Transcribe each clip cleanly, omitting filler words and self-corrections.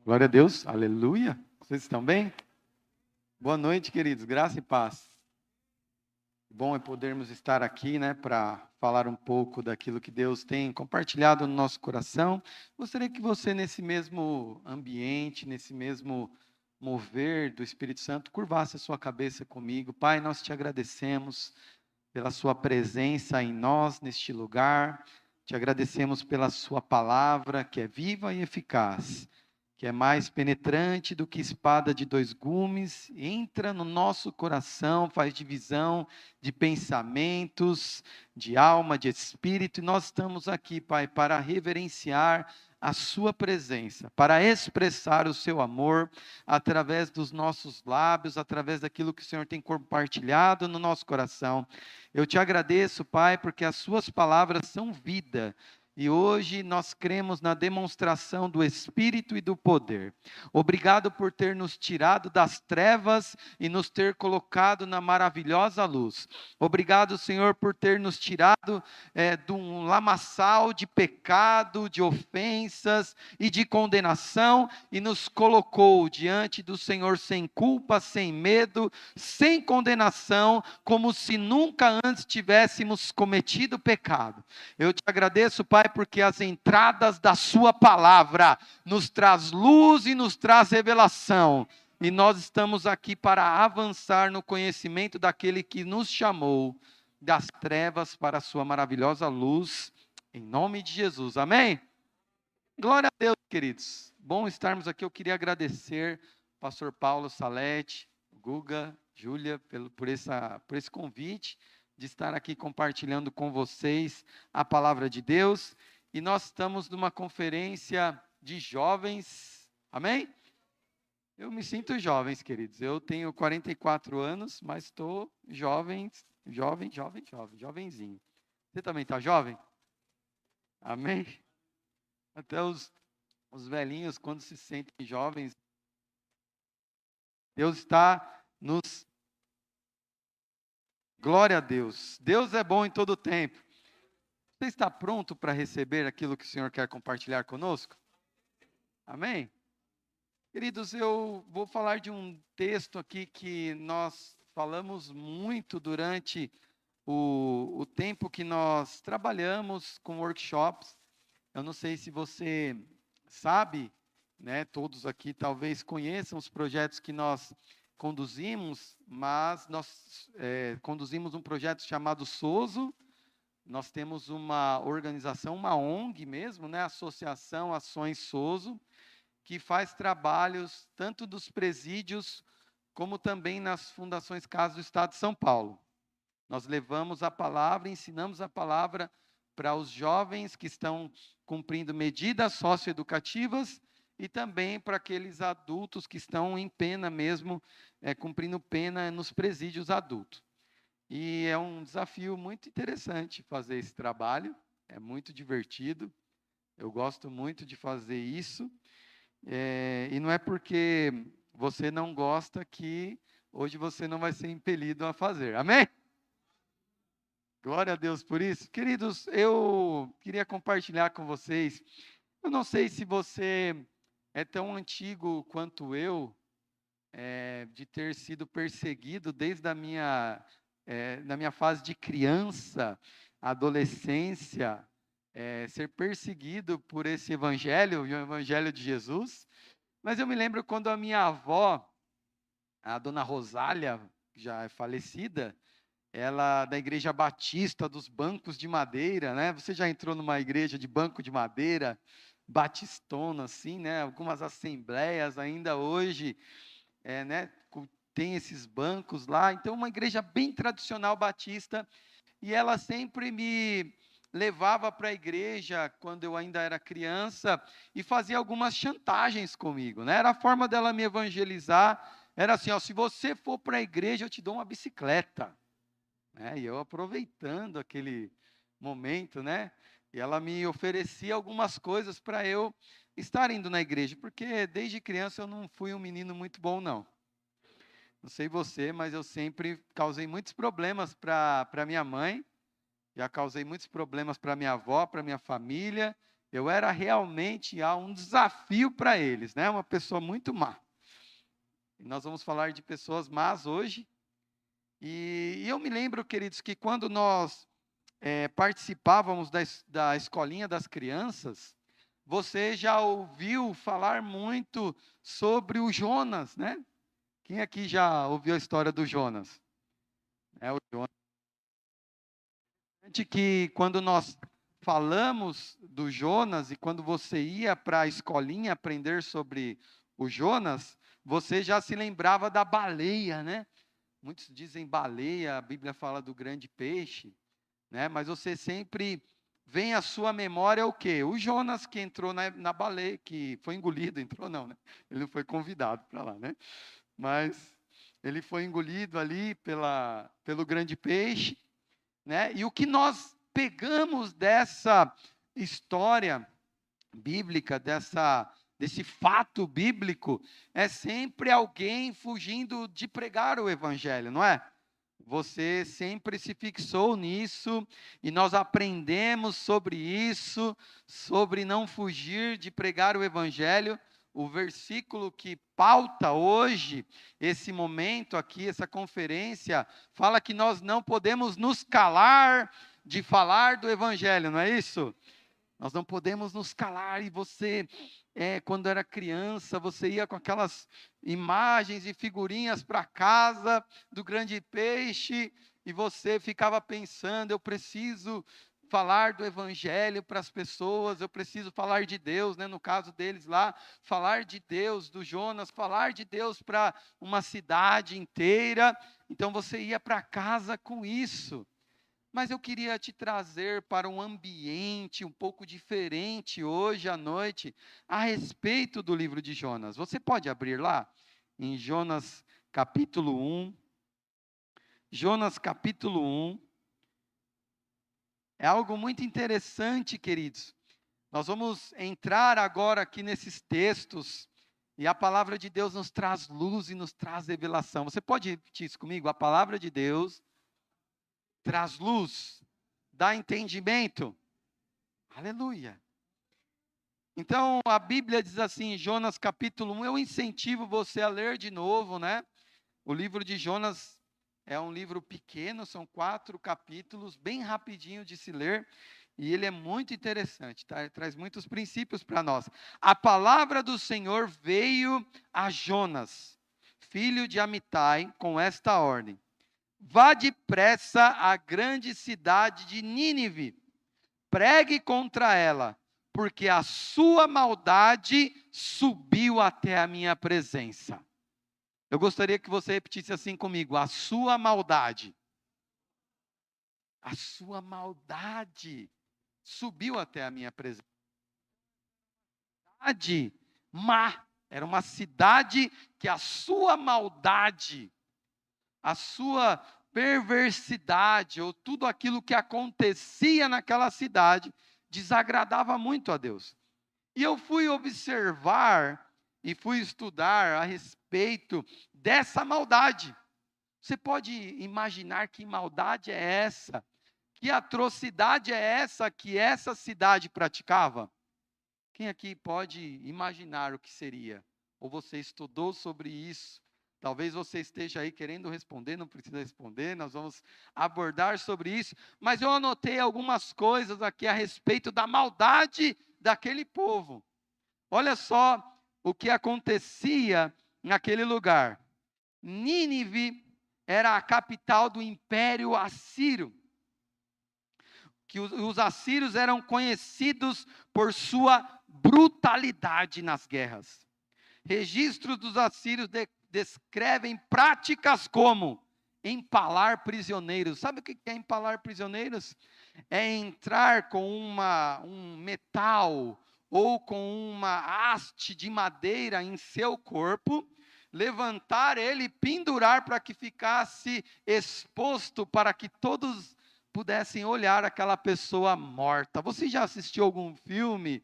Glória a Deus, aleluia. Vocês estão bem? Boa noite, queridos, graça e paz. Bom é podermos estar aqui, para falar um pouco daquilo que Deus tem compartilhado no nosso coração. Gostaria que você, nesse mesmo ambiente, nesse mesmo mover do Espírito Santo, curvasse a sua cabeça comigo. Pai, nós te agradecemos pela sua presença em nós, neste lugar. Te agradecemos pela sua palavra, que é viva e eficaz, que é mais penetrante do que espada de dois gumes, entra no nosso coração, faz divisão de pensamentos, de alma, de espírito, e nós estamos aqui, Pai, para reverenciar a sua presença, para expressar o seu amor através dos nossos lábios, através daquilo que o Senhor tem compartilhado no nosso coração. Eu te agradeço, Pai, porque as suas palavras são vida. E hoje nós cremos na demonstração do Espírito e do poder. Obrigado por ter nos tirado das trevas e nos ter colocado na maravilhosa luz. Obrigado, Senhor, por ter nos tirado de um lamaçal de pecado, de ofensas e de condenação e nos colocou diante do Senhor sem culpa, sem medo, sem condenação, como se nunca antes tivéssemos cometido pecado. Eu te agradeço, Pai, porque as entradas da sua palavra nos traz luz e nos traz revelação. E nós estamos aqui para avançar no conhecimento daquele que nos chamou das trevas para a sua maravilhosa luz, em nome de Jesus. Amém? Glória a Deus, queridos. Bom estarmos aqui. Eu queria agradecer pastor Paulo Salete, Guga, Júlia, por esse convite de estar aqui compartilhando com vocês a palavra de Deus. E nós estamos numa conferência de jovens, amém? Eu me sinto jovens, queridos. Eu tenho 44 anos, mas estou jovenzinho. Você também está jovem? Amém? Até os velhinhos, quando se sentem jovens, Deus está nos... Glória a Deus. Deus é bom em todo o tempo. Você está pronto para receber aquilo que o Senhor quer compartilhar conosco? Amém? Queridos, eu vou falar de um texto aqui que nós falamos muito durante o tempo que nós trabalhamos com workshops. Eu não sei se você sabe, todos aqui talvez conheçam os projetos que nós conduzimos, mas nós conduzimos um projeto chamado SOSO. Nós temos uma organização, uma ONG mesmo, Associação Ações SOSO, que faz trabalhos tanto dos presídios, como também nas fundações Casa do Estado de São Paulo. Nós levamos a palavra, ensinamos a palavra para os jovens que estão cumprindo medidas socioeducativas e também para aqueles adultos que estão em pena mesmo, cumprindo pena nos presídios adultos. E é um desafio muito interessante fazer esse trabalho, é muito divertido, eu gosto muito de fazer isso, e não é porque você não gosta que hoje você não vai ser impelido a fazer, amém? Glória a Deus por isso. Queridos, eu queria compartilhar com vocês, eu não sei se você é tão antigo quanto eu, de ter sido perseguido desde da minha fase de criança, adolescência, ser perseguido por esse evangelho, o evangelho de Jesus. Mas eu me lembro quando a minha avó, a dona Rosália, já é falecida, ela da igreja batista dos bancos de madeira, Você já entrou numa igreja de banco de madeira, batistona, assim, Algumas assembleias ainda hoje, tem esses bancos lá. Então, uma igreja bem tradicional batista. E ela sempre me levava para a igreja quando eu ainda era criança e fazia algumas chantagens comigo, Era a forma dela me evangelizar. Era assim, ó, se você for para a igreja, eu te dou uma bicicleta. E eu aproveitando aquele momento, E ela me oferecia algumas coisas para eu estar indo na igreja, porque desde criança eu não fui um menino muito bom, não. Não sei você, mas eu sempre causei muitos problemas para minha mãe, já causei muitos problemas para minha avó, para minha família. Eu era realmente um desafio para eles, né? Uma pessoa muito má. E nós vamos falar de pessoas más hoje. E eu me lembro, queridos, que quando nós participávamos da escolinha das crianças, você já ouviu falar muito sobre o Jonas, né? Quem aqui já ouviu a história do Jonas? O Jonas. Que quando nós falamos do Jonas e quando você ia para a escolinha aprender sobre o Jonas, você já se lembrava da baleia, né? Muitos dizem baleia, a Bíblia fala do grande peixe, né? Mas você sempre vem à sua memória o quê? O Jonas que entrou na baleia, que foi engolido, entrou não, né? Ele não foi convidado para lá, né? Mas ele foi engolido ali pelo grande peixe, né? E o que nós pegamos dessa história bíblica, desse fato bíblico, é sempre alguém fugindo de pregar o evangelho, não é? Você sempre se fixou nisso e nós aprendemos sobre isso, sobre não fugir de pregar o evangelho. O versículo que pauta hoje esse momento aqui, essa conferência, fala que nós não podemos nos calar de falar do evangelho, não é isso? Nós não podemos nos calar. E você, quando era criança, você ia com aquelas imagens e figurinhas para casa do grande peixe, e você ficava pensando: eu preciso falar do evangelho para as pessoas, eu preciso falar de Deus, né? No caso deles lá, falar de Deus, do Jonas, falar de Deus para uma cidade inteira. Então você ia para casa com isso. Mas eu queria te trazer para um ambiente um pouco diferente hoje à noite, a respeito do livro de Jonas. Você pode abrir lá, em Jonas capítulo 1. Jonas capítulo 1. É algo muito interessante, queridos. Nós vamos entrar agora aqui nesses textos, e a palavra de Deus nos traz luz e nos traz revelação. Você pode repetir isso comigo? A palavra de Deus traz luz, dá entendimento. Aleluia. Então, a Bíblia diz assim, em Jonas capítulo 1, eu incentivo você a ler de novo, né? O livro de Jonas é um livro pequeno, são 4 capítulos, bem rapidinho de se ler, e ele é muito interessante, tá? Ele traz muitos princípios para nós. A palavra do Senhor veio a Jonas, filho de Amitai, com esta ordem: vá depressa à grande cidade de Nínive, pregue contra ela, porque a sua maldade subiu até a minha presença. Eu gostaria que você repetisse assim comigo: a sua maldade. A sua maldade subiu até a minha presença. Cidade má. Era uma cidade que a sua maldade, a sua perversidade, ou tudo aquilo que acontecia naquela cidade, desagradava muito a Deus. E eu fui observar e fui estudar a respeito dessa maldade. Você pode imaginar que maldade é essa? Que atrocidade é essa que essa cidade praticava? Quem aqui pode imaginar o que seria? Ou você estudou sobre isso? Talvez você esteja aí querendo responder, não precisa responder, nós vamos abordar sobre isso. Mas eu anotei algumas coisas aqui a respeito da maldade daquele povo. Olha só o que acontecia naquele lugar. Nínive era a capital do Império Assírio. Que os assírios eram conhecidos por sua brutalidade nas guerras. Registros dos assírios descrevem práticas como empalar prisioneiros. Sabe o que é empalar prisioneiros? É entrar com um metal ou com uma haste de madeira em seu corpo, levantar ele e pendurar para que ficasse exposto, para que todos pudessem olhar aquela pessoa morta. Você já assistiu algum filme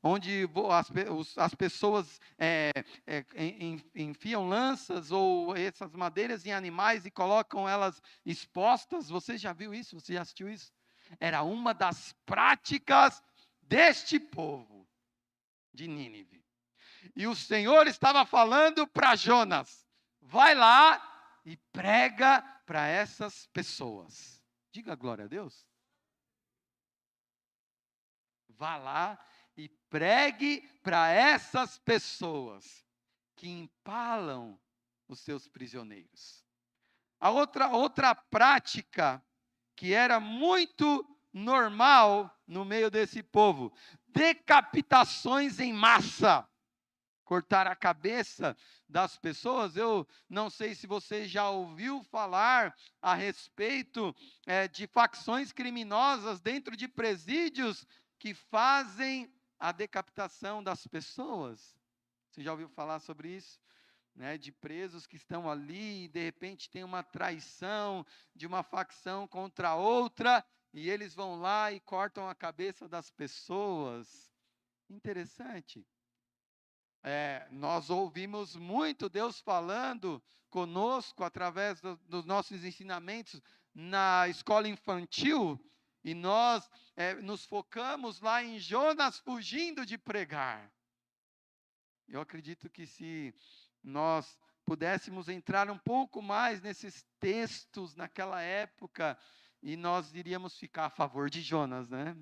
onde as pessoas enfiam lanças ou essas madeiras em animais e colocam elas expostas? Você já viu isso? Você já assistiu isso? Era uma das práticas deste povo de Nínive. E o Senhor estava falando para Jonas: vai lá e prega para essas pessoas. Diga glória a Deus. Vá lá e pregue para essas pessoas que empalam os seus prisioneiros. A outra prática que era muito normal no meio desse povo: decapitações em massa. Cortar a cabeça das pessoas. Eu não sei se você já ouviu falar a respeito de facções criminosas dentro de presídios que fazem a decapitação das pessoas. Você já ouviu falar sobre isso? Né, de presos que estão ali e de repente tem uma traição de uma facção contra outra e eles vão lá e cortam a cabeça das pessoas. Interessante. Nós ouvimos muito Deus falando conosco através dos nossos ensinamentos na escola infantil, e nós nos focamos lá em Jonas fugindo de pregar. Eu acredito que se nós pudéssemos entrar um pouco mais nesses textos naquela época, e nós iríamos ficar a favor de Jonas, né?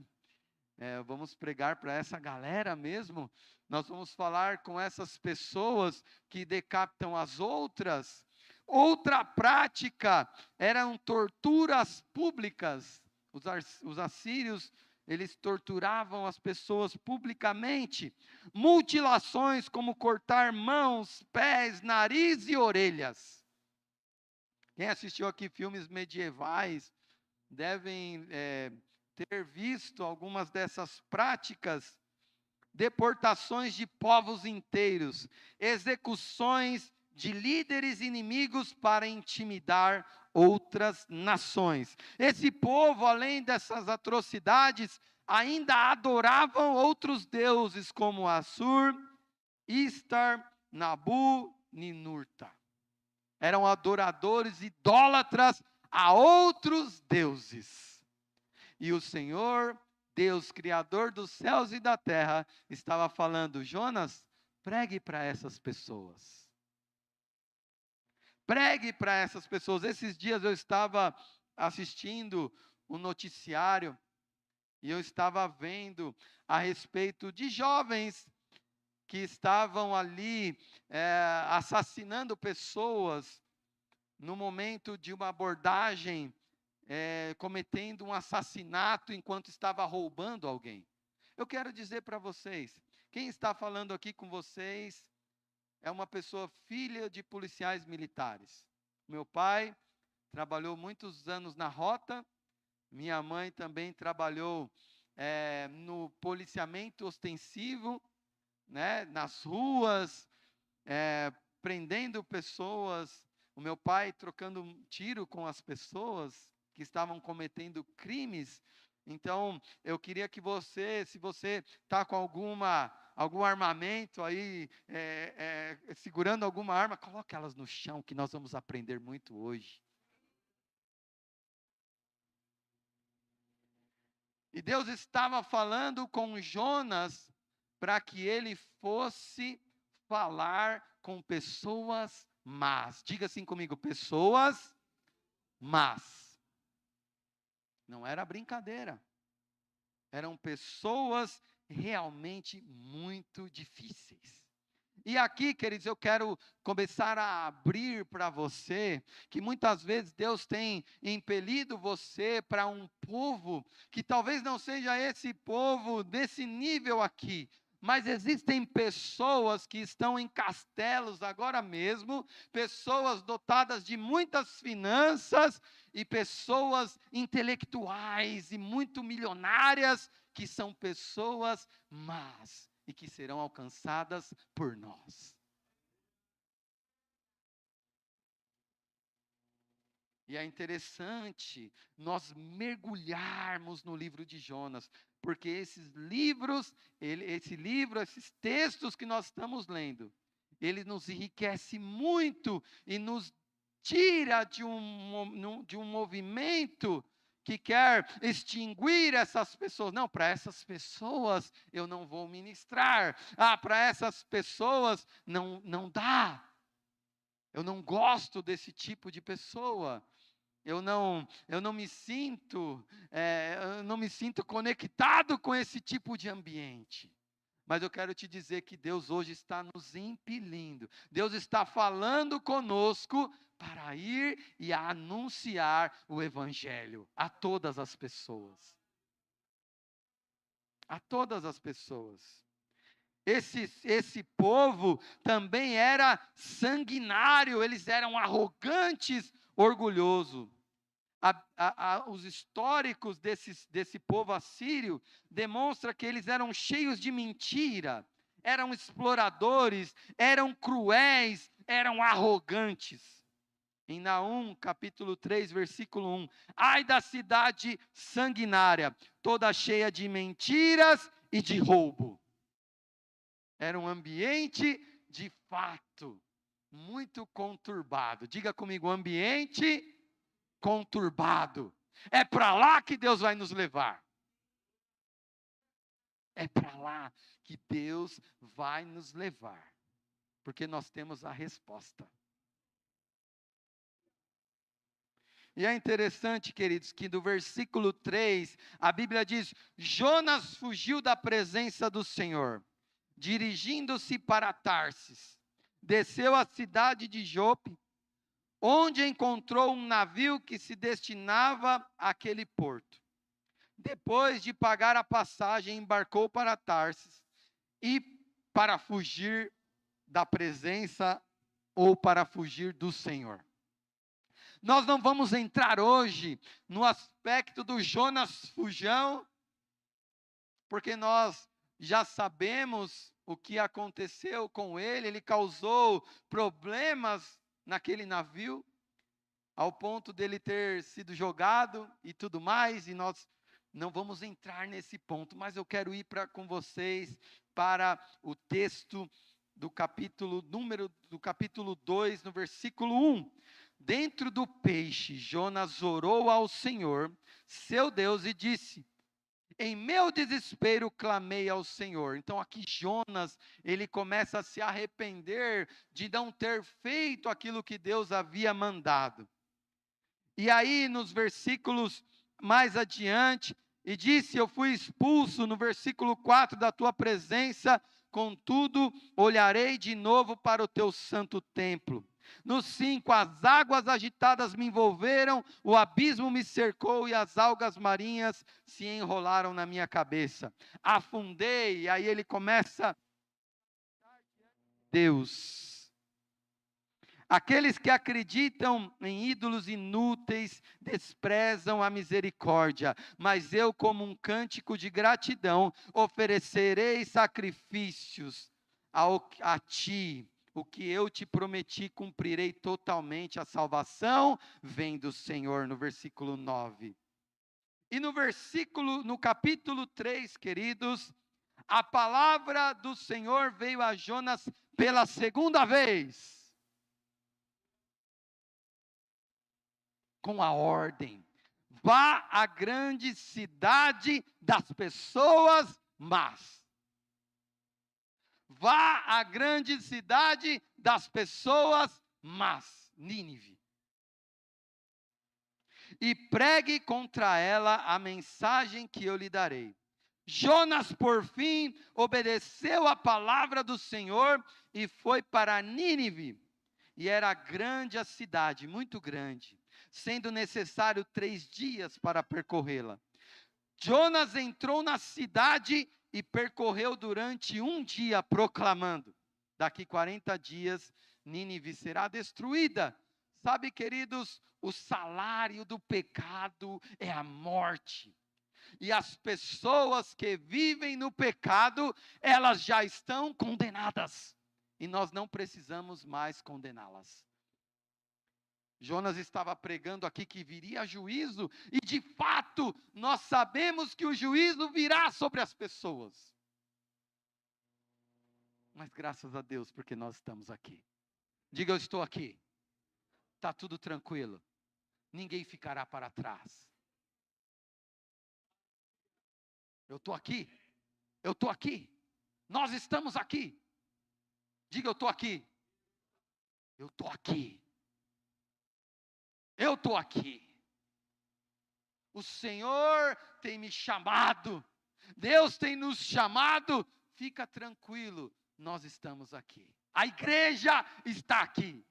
Vamos pregar para essa galera mesmo, nós vamos falar com essas pessoas que decapitam as outras. Outra prática eram torturas públicas. Os assírios, eles torturavam as pessoas publicamente. Mutilações como cortar mãos, pés, nariz e orelhas. Quem assistiu aqui filmes medievais devem ter visto algumas dessas práticas. Deportações de povos inteiros, execuções de líderes inimigos para intimidar outras nações. Esse povo, além dessas atrocidades, ainda adoravam outros deuses como Assur, Istar, Nabu, Ninurta. Eram adoradores idólatras a outros deuses. E o Senhor, Deus, Criador dos céus e da terra, estava falando: Jonas, pregue para essas pessoas. Pregue para essas pessoas. Esses dias eu estava assistindo um noticiário e eu estava vendo a respeito de jovens que estavam ali assassinando pessoas no momento de uma abordagem, cometendo um assassinato enquanto estava roubando alguém. Eu quero dizer para vocês, quem está falando aqui com vocês é uma pessoa filha de policiais militares. Meu pai trabalhou muitos anos na rota, minha mãe também trabalhou no policiamento ostensivo, né, nas ruas, prendendo pessoas, o meu pai trocando tiro com as pessoas que estavam cometendo crimes. Então, eu queria que você, se você está com algum armamento aí, segurando alguma arma, coloque elas no chão, que nós vamos aprender muito hoje. E Deus estava falando com Jonas para que ele fosse falar com pessoas más. Diga assim comigo: pessoas más. Não era brincadeira. Eram pessoas realmente muito difíceis. E aqui, queridos, eu quero começar a abrir para você, que muitas vezes Deus tem impelido você para um povo, que talvez não seja esse povo desse nível aqui, mas existem pessoas que estão em castelos agora mesmo, pessoas dotadas de muitas finanças e pessoas intelectuais e muito milionárias, que são pessoas más e que serão alcançadas por nós. E é interessante nós mergulharmos no livro de Jonas, porque esses textos que nós estamos lendo, ele nos enriquece muito e nos tira de um movimento que quer extinguir essas pessoas. Não, para essas pessoas eu não vou ministrar. Ah, para essas pessoas não dá. Eu não gosto desse tipo de pessoa. Eu não me sinto conectado com esse tipo de ambiente. Mas eu quero te dizer que Deus hoje está nos impelindo. Deus está falando conosco para ir e anunciar o Evangelho a todas as pessoas. A todas as pessoas. Esse povo também era sanguinário, eles eram arrogantes, orgulhosos. Os históricos desse povo assírio demonstram que eles eram cheios de mentira, eram exploradores, eram cruéis, eram arrogantes. Em Naum, capítulo 3, versículo 1, ai da cidade sanguinária, toda cheia de mentiras e de roubo. Era um ambiente de fato muito conturbado. Diga comigo, ambiente conturbado. É para lá que Deus vai nos levar. É para lá que Deus vai nos levar. Porque nós temos a resposta. E é interessante, queridos, que do versículo 3, a Bíblia diz: Jonas fugiu da presença do Senhor, dirigindo-se para Tarsis. Desceu à cidade de Jope, onde encontrou um navio que se destinava àquele porto. Depois de pagar a passagem, embarcou para Tarsis e para fugir da presença ou para fugir do Senhor. Nós não vamos entrar hoje no aspecto do Jonas fujão, porque nós já sabemos o que aconteceu com ele. Ele causou problemas naquele navio, ao ponto dele ter sido jogado e tudo mais, e nós não vamos entrar nesse ponto, mas eu quero ir com vocês para o texto do capítulo 2, no versículo 1. Dentro do peixe, Jonas orou ao Senhor, seu Deus, e disse: em meu desespero clamei ao Senhor. Então aqui Jonas, ele começa a se arrepender de não ter feito aquilo que Deus havia mandado. E aí nos versículos mais adiante, e disse: eu fui expulso, no versículo 4, da tua presença, contudo olharei de novo para o teu santo templo. No 5, as águas agitadas me envolveram, o abismo me cercou e as algas marinhas se enrolaram na minha cabeça. Afundei, e aí ele começa: Deus. Aqueles que acreditam em ídolos inúteis desprezam a misericórdia, mas eu, como um cântico de gratidão, oferecerei sacrifícios a ti. O que eu te prometi, cumprirei totalmente. A salvação vem do Senhor, no versículo 9. E no capítulo 3, queridos, a palavra do Senhor veio a Jonas pela segunda vez, com a ordem: vá à grande cidade das pessoas más. Vá à grande cidade das pessoas más, Nínive, e pregue contra ela a mensagem que eu lhe darei. Jonas, por fim, obedeceu a palavra do Senhor e foi para Nínive. E era grande a cidade, muito grande, sendo necessário 3 dias para percorrê-la. Jonas entrou na cidade e percorreu durante 1 dia, proclamando: daqui 40 dias Nínive será destruída. Sabe, queridos, o salário do pecado é a morte. E as pessoas que vivem no pecado, elas já estão condenadas. E nós não precisamos mais condená-las. Jonas estava pregando aqui que viria juízo, e de fato, nós sabemos que o juízo virá sobre as pessoas. Mas graças a Deus, porque nós estamos aqui. Diga: eu estou aqui. Está tudo tranquilo. Ninguém ficará para trás. Eu estou aqui. Eu estou aqui. Nós estamos aqui. Diga, eu estou aqui. Eu estou aqui. Eu estou aqui. O Senhor tem me chamado. Deus tem nos chamado. Fica tranquilo, nós estamos aqui. A igreja está aqui.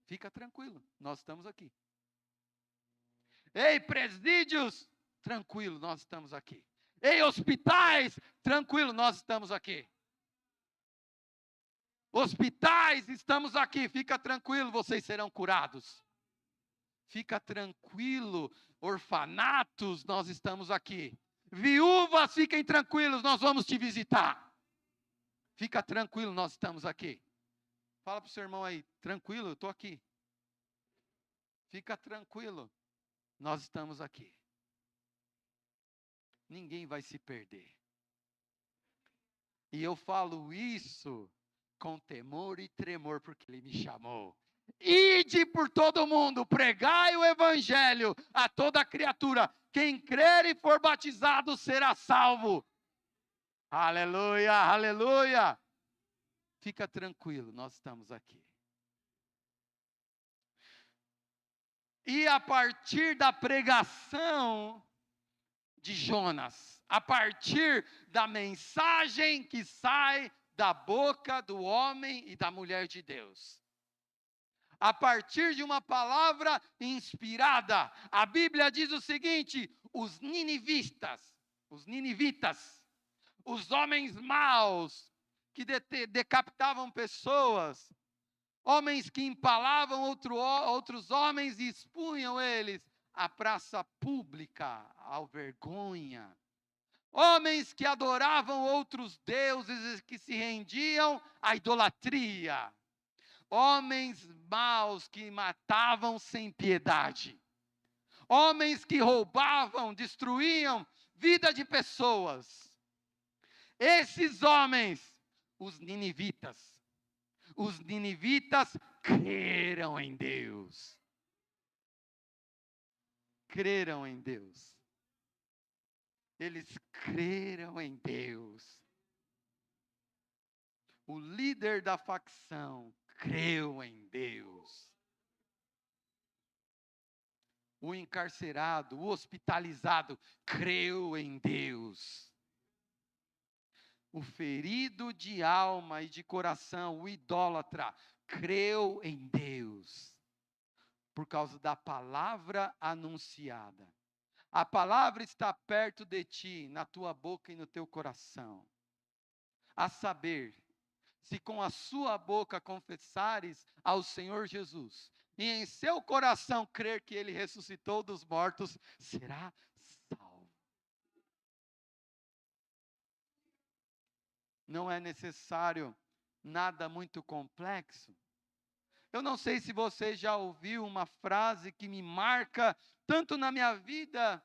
Fica tranquilo, nós estamos aqui. Ei, presídios, tranquilo, nós estamos aqui. Ei, hospitais, tranquilo, nós estamos aqui. Hospitais, estamos aqui, fica tranquilo, vocês serão curados. Fica tranquilo, orfanatos, nós estamos aqui. Viúvas, fiquem tranquilos, nós vamos te visitar. Fica tranquilo, nós estamos aqui. Fala para o seu irmão aí, tranquilo, eu estou aqui. Fica tranquilo, nós estamos aqui. Ninguém vai se perder. E eu falo isso com temor e tremor, porque Ele me chamou. Ide por todo mundo, pregai o evangelho a toda criatura. Quem crer e for batizado será salvo. Aleluia, aleluia. Fica tranquilo, nós estamos aqui. E a partir da pregação de Jonas, a partir da mensagem que sai da boca do homem e da mulher de Deus, a partir de uma palavra inspirada, a Bíblia diz o seguinte: os ninivitas, os homens maus, que decapitavam pessoas, homens que empalavam outros homens e expunham eles à praça pública, à vergonha. Homens que adoravam outros deuses e que se rendiam à idolatria. Homens maus que matavam sem piedade. Homens que roubavam, destruíam vida de pessoas. Esses homens, os ninivitas creram em Deus. Creram em Deus. Eles creram em Deus. O líder da facção creu em Deus. O encarcerado, o hospitalizado, creu em Deus. O ferido de alma e de coração, o idólatra, creu em Deus. Por causa da palavra anunciada. A palavra está perto de ti, na tua boca e no teu coração. A saber, se com a sua boca confessares ao Senhor Jesus, e em seu coração crer que Ele ressuscitou dos mortos, será salvo. Não é necessário nada muito complexo. Eu não sei se você já ouviu uma frase que me marca, tanto na minha vida,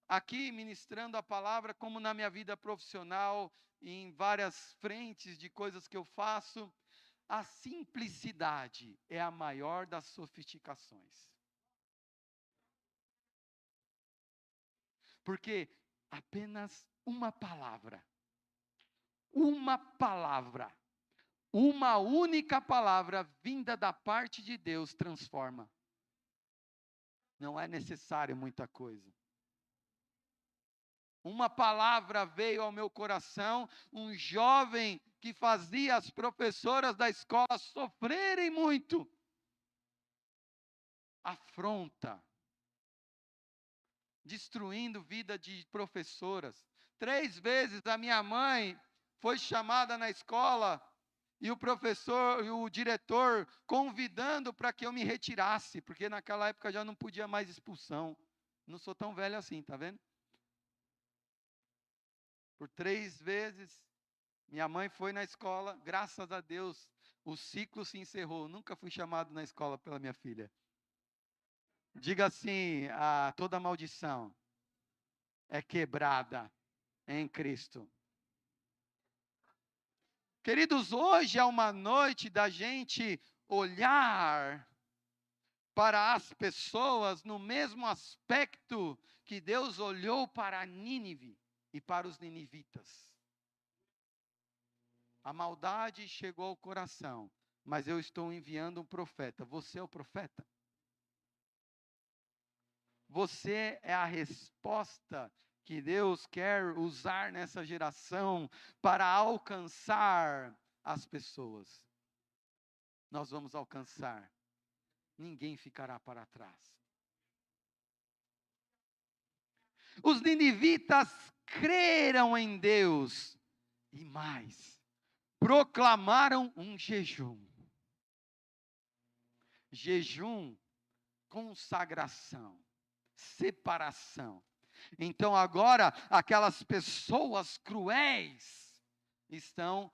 aqui ministrando a palavra, como na minha vida profissional, em várias frentes de coisas que eu faço. A simplicidade é a maior das sofisticações. Porque apenas uma palavra, uma única palavra vinda da parte de Deus transforma. Não é necessário muita coisa. Uma palavra veio ao meu coração, um jovem que fazia as professoras da escola sofrerem muito. Afronta. Destruindo vida de professoras. 3 vezes a minha mãe foi chamada na escola e o professor e o diretor convidando para que eu me retirasse, porque naquela época já não podia mais expulsão. Não sou tão velho assim, tá vendo? Por 3 vezes, minha mãe foi na escola, graças a Deus, o ciclo se encerrou. Nunca fui chamado na escola pela minha filha. Diga assim, toda maldição é quebrada em Cristo. Queridos, hoje é uma noite da gente olhar para as pessoas no mesmo aspecto que Deus olhou para Nínive e para os ninivitas. A maldade chegou ao coração, mas eu estou enviando um profeta. Você é o profeta? Você é a resposta que Deus quer usar nessa geração para alcançar as pessoas. Nós vamos alcançar. Ninguém ficará para trás. Os ninivitas creram em Deus e mais, proclamaram um jejum. Jejum, consagração, separação. Então agora aquelas pessoas cruéis estão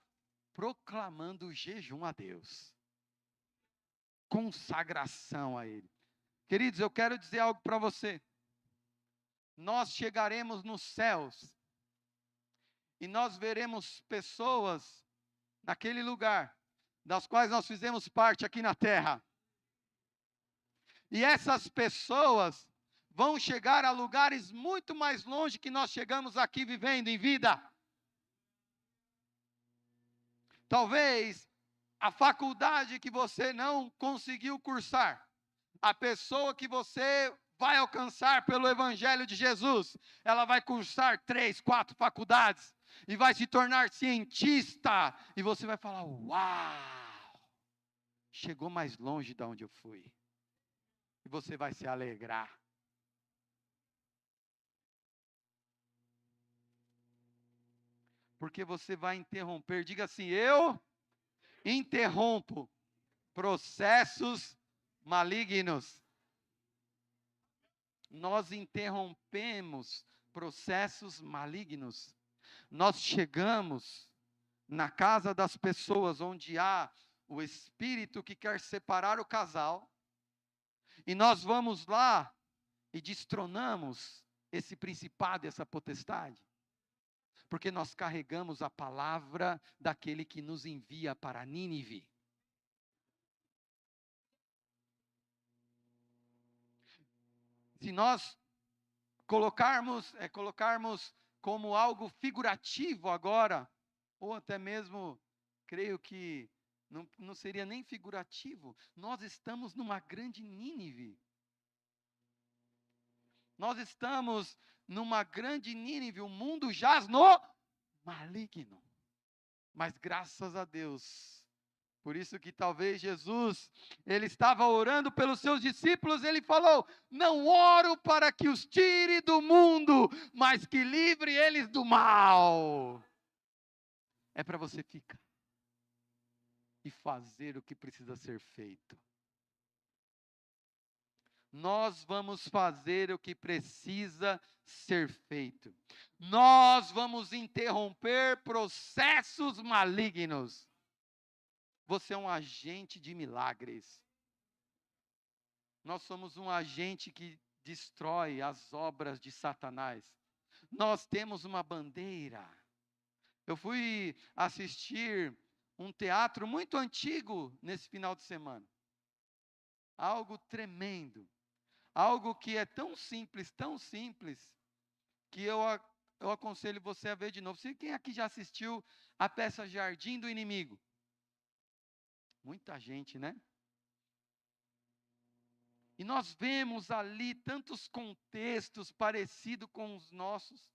proclamando jejum a Deus. Consagração a Ele. Queridos, eu quero dizer algo para você. Nós chegaremos nos céus e nós veremos pessoas naquele lugar, das quais nós fizemos parte aqui na terra. E essas pessoas vão chegar a lugares muito mais longe que nós chegamos aqui vivendo em vida. Talvez a faculdade que você não conseguiu cursar, a pessoa que você vai alcançar pelo Evangelho de Jesus, ela vai cursar 3, 4 faculdades, e vai se tornar cientista, e você vai falar, uau, chegou mais longe de onde eu fui, e você vai se alegrar. Porque você vai interromper, diga assim, eu interrompo processos malignos. Nós interrompemos processos malignos. Nós chegamos na casa das pessoas onde há o espírito que quer separar o casal, e nós vamos lá e destronamos esse principado, essa potestade, porque nós carregamos a palavra daquele que nos envia para Nínive. Se nós colocarmos como algo figurativo agora, ou até mesmo, creio que não seria nem figurativo, nós estamos numa grande Nínive. Nós estamos numa grande Nínive, o mundo jaz no maligno. Mas graças a Deus, por isso que talvez Jesus, ele estava orando pelos seus discípulos, ele falou, não oro para que os tire do mundo, mas que livre eles do mal. É para você ficar e fazer o que precisa ser feito. Nós vamos fazer o que precisa ser feito. Nós vamos interromper processos malignos. Você é um agente de milagres. Nós somos um agente que destrói as obras de Satanás. Nós temos uma bandeira. Eu fui assistir um teatro muito antigo nesse final de semana. Algo tremendo. Algo que é tão simples, que eu aconselho você a ver de novo. Quem aqui já assistiu a peça Jardim do Inimigo? Muita gente, né? E nós vemos ali tantos contextos parecidos com os nossos.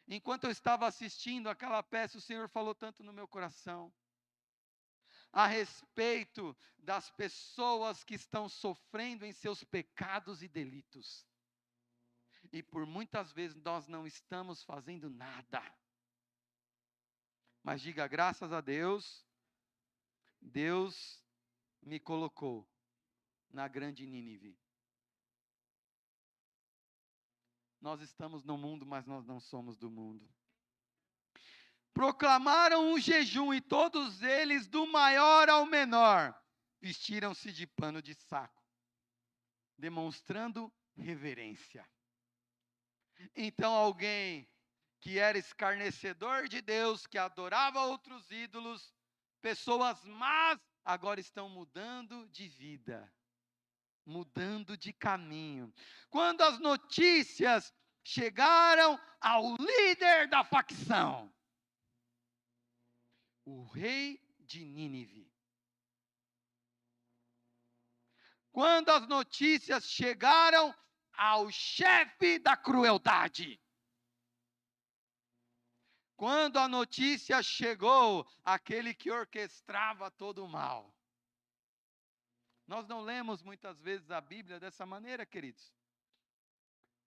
Enquanto eu estava assistindo aquela peça, o Senhor falou tanto no meu coração a respeito das pessoas que estão sofrendo em seus pecados e delitos. E por muitas vezes nós não estamos fazendo nada. Mas diga, graças a Deus, Deus me colocou na grande Nínive. Nós estamos no mundo, mas nós não somos do mundo. Proclamaram um jejum e todos eles, do maior ao menor, vestiram-se de pano de saco, demonstrando reverência. Então alguém que era escarnecedor de Deus, que adorava outros ídolos, pessoas más, agora estão mudando de vida. mudando de caminho. Quando as notícias chegaram ao líder da facção, o rei de Nínive. Quando as notícias chegaram ao chefe da crueldade. Quando a notícia chegou àquele que orquestrava todo o mal. Nós não lemos muitas vezes a Bíblia dessa maneira, queridos.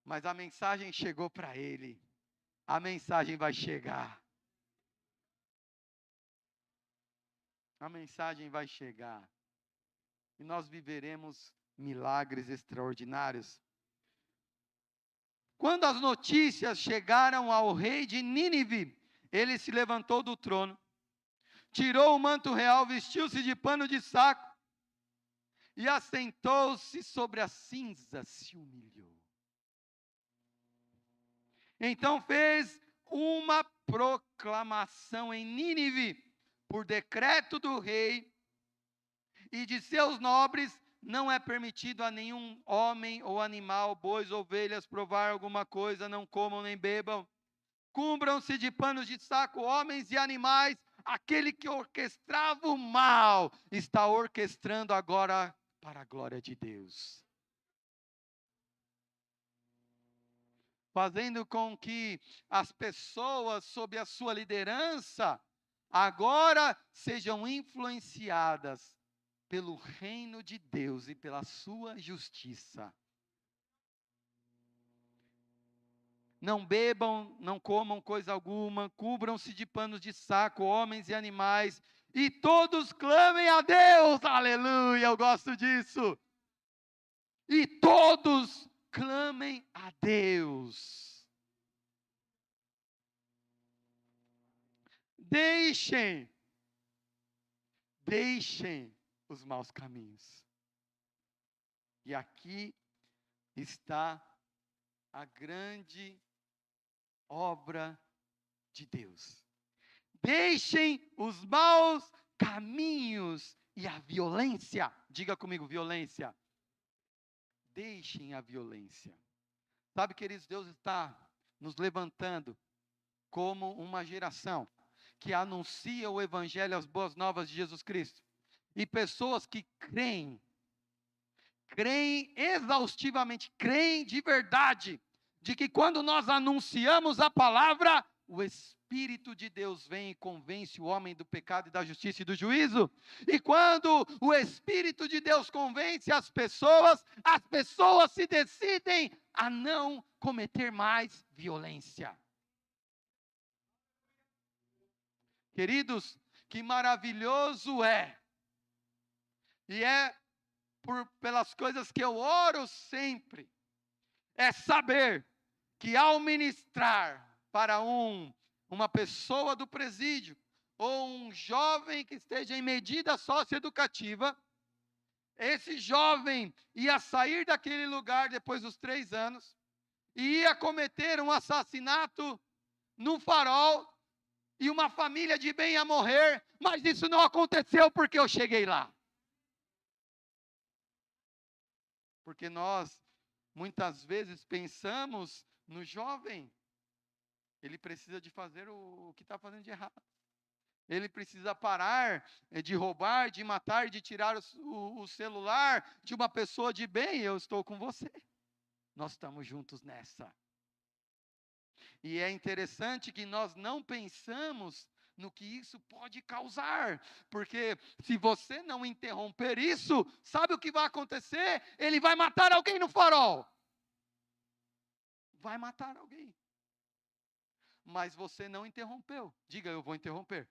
Mas a mensagem chegou para ele. A mensagem vai chegar. A mensagem vai chegar. E nós viveremos milagres extraordinários. Quando as notícias chegaram ao rei de Nínive, ele se levantou do trono, tirou o manto real, vestiu-se de pano de saco e assentou-se sobre as cinzas, se humilhou. Então fez uma proclamação em Nínive, por decreto do rei e de seus nobres, não é permitido a nenhum homem ou animal, bois, ovelhas, provar alguma coisa, não comam nem bebam. Cubram-se de panos de saco, homens e animais. Aquele que orquestrava o mal, está orquestrando agora para a glória de Deus. Fazendo com que as pessoas, sob a sua liderança, agora sejam influenciadas pelo reino de Deus e pela sua justiça. Não bebam, não comam coisa alguma, cubram-se de panos de saco, homens e animais, e todos clamem a Deus, aleluia, eu gosto disso. E todos clamem a Deus. Deixem os maus caminhos. E aqui está a grande obra de Deus. Deixem os maus caminhos e a violência. Diga comigo, violência. Deixem a violência. Sabe, queridos, Deus está nos levantando como uma geração que anuncia o evangelho, as boas novas de Jesus Cristo. E pessoas que creem exaustivamente, creem de verdade, de que quando nós anunciamos a palavra, o Espírito de Deus vem e convence o homem do pecado e da justiça e do juízo. E quando o Espírito de Deus convence as pessoas se decidem a não cometer mais violência. Queridos, que maravilhoso é, e é pelas coisas que eu oro sempre, é saber que ao ministrar para uma pessoa do presídio, ou um jovem que esteja em medida socioeducativa, esse jovem ia sair daquele lugar depois dos 3 anos, e ia cometer um assassinato no Farol, e uma família de bem ia morrer, mas isso não aconteceu porque eu cheguei lá. Porque nós, muitas vezes, pensamos no jovem. Ele precisa de fazer o que está fazendo de errado. Ele precisa parar de roubar, de matar, de tirar o celular de uma pessoa de bem. Eu estou com você. Nós estamos juntos nessa. E é interessante que nós não pensamos no que isso pode causar, porque se você não interromper isso, sabe o que vai acontecer? Ele vai matar alguém no Farol. Vai matar alguém. Mas você não interrompeu. Diga, eu vou interromper.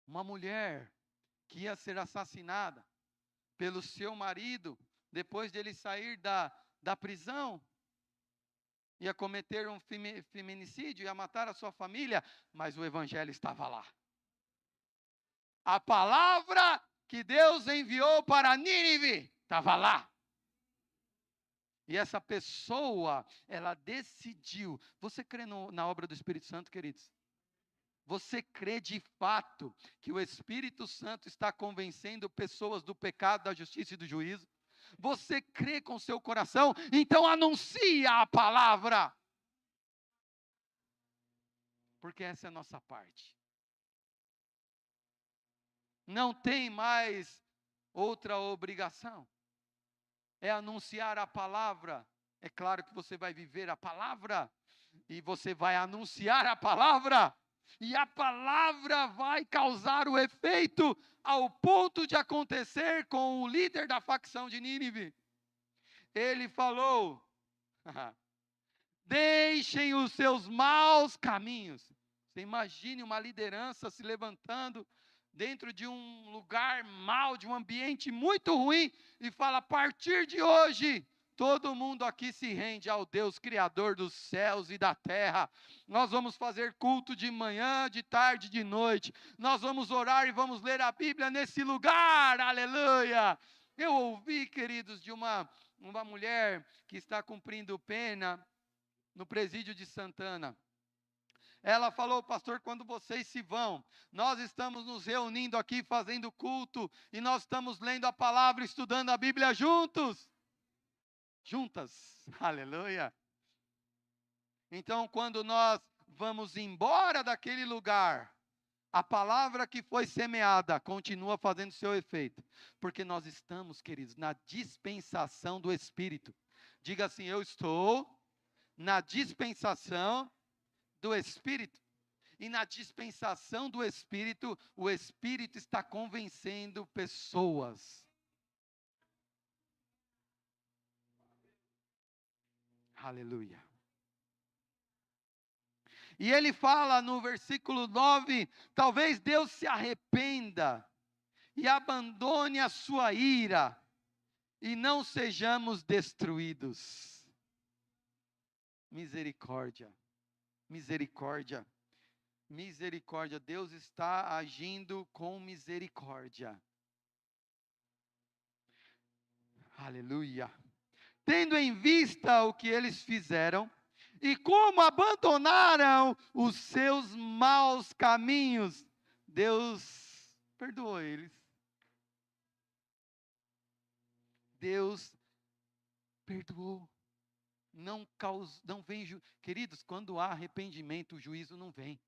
Uma mulher que ia ser assassinada pelo seu marido, depois dele sair da prisão, ia cometer um feminicídio, ia matar a sua família, mas o evangelho estava lá. A palavra que Deus enviou para Nínive estava lá. E essa pessoa, ela decidiu. Você crê na obra do Espírito Santo, queridos? Você crê de fato que o Espírito Santo está convencendo pessoas do pecado, da justiça e do juízo? Você crê com seu coração? Então anuncia a palavra. Porque essa é a nossa parte. Não tem mais outra obrigação. É anunciar a palavra. É claro que você vai viver a palavra. E você vai anunciar a palavra. E a palavra vai causar o efeito ao ponto de acontecer com o líder da facção de Nínive. Ele falou: deixem os seus maus caminhos. Você imagine uma liderança se levantando dentro de um lugar mau, de um ambiente muito ruim, e fala: a partir de hoje, todo mundo aqui se rende ao Deus Criador dos céus e da terra. Nós vamos fazer culto de manhã, de tarde, de noite. Nós vamos orar e vamos ler a Bíblia nesse lugar. Aleluia! Eu ouvi, queridos, de uma mulher que está cumprindo pena no presídio de Santana. Ela falou: pastor, quando vocês se vão, nós estamos nos reunindo aqui, fazendo culto, e nós estamos lendo a palavra, estudando a Bíblia juntos. Juntas, aleluia. Então, quando nós vamos embora daquele lugar, a palavra que foi semeada continua fazendo seu efeito, porque nós estamos, queridos, na dispensação do Espírito. Diga assim: eu estou na dispensação do Espírito. E na dispensação do Espírito, o Espírito está convencendo pessoas. Aleluia. E ele fala no versículo 9: talvez Deus se arrependa e abandone a sua ira, e não sejamos destruídos. Misericórdia, misericórdia, misericórdia. Deus está agindo com misericórdia. Aleluia. Tendo em vista o que eles fizeram, e como abandonaram os seus maus caminhos, Deus perdoou eles. Deus perdoou. Não vem, queridos, quando há arrependimento, o juízo não vem.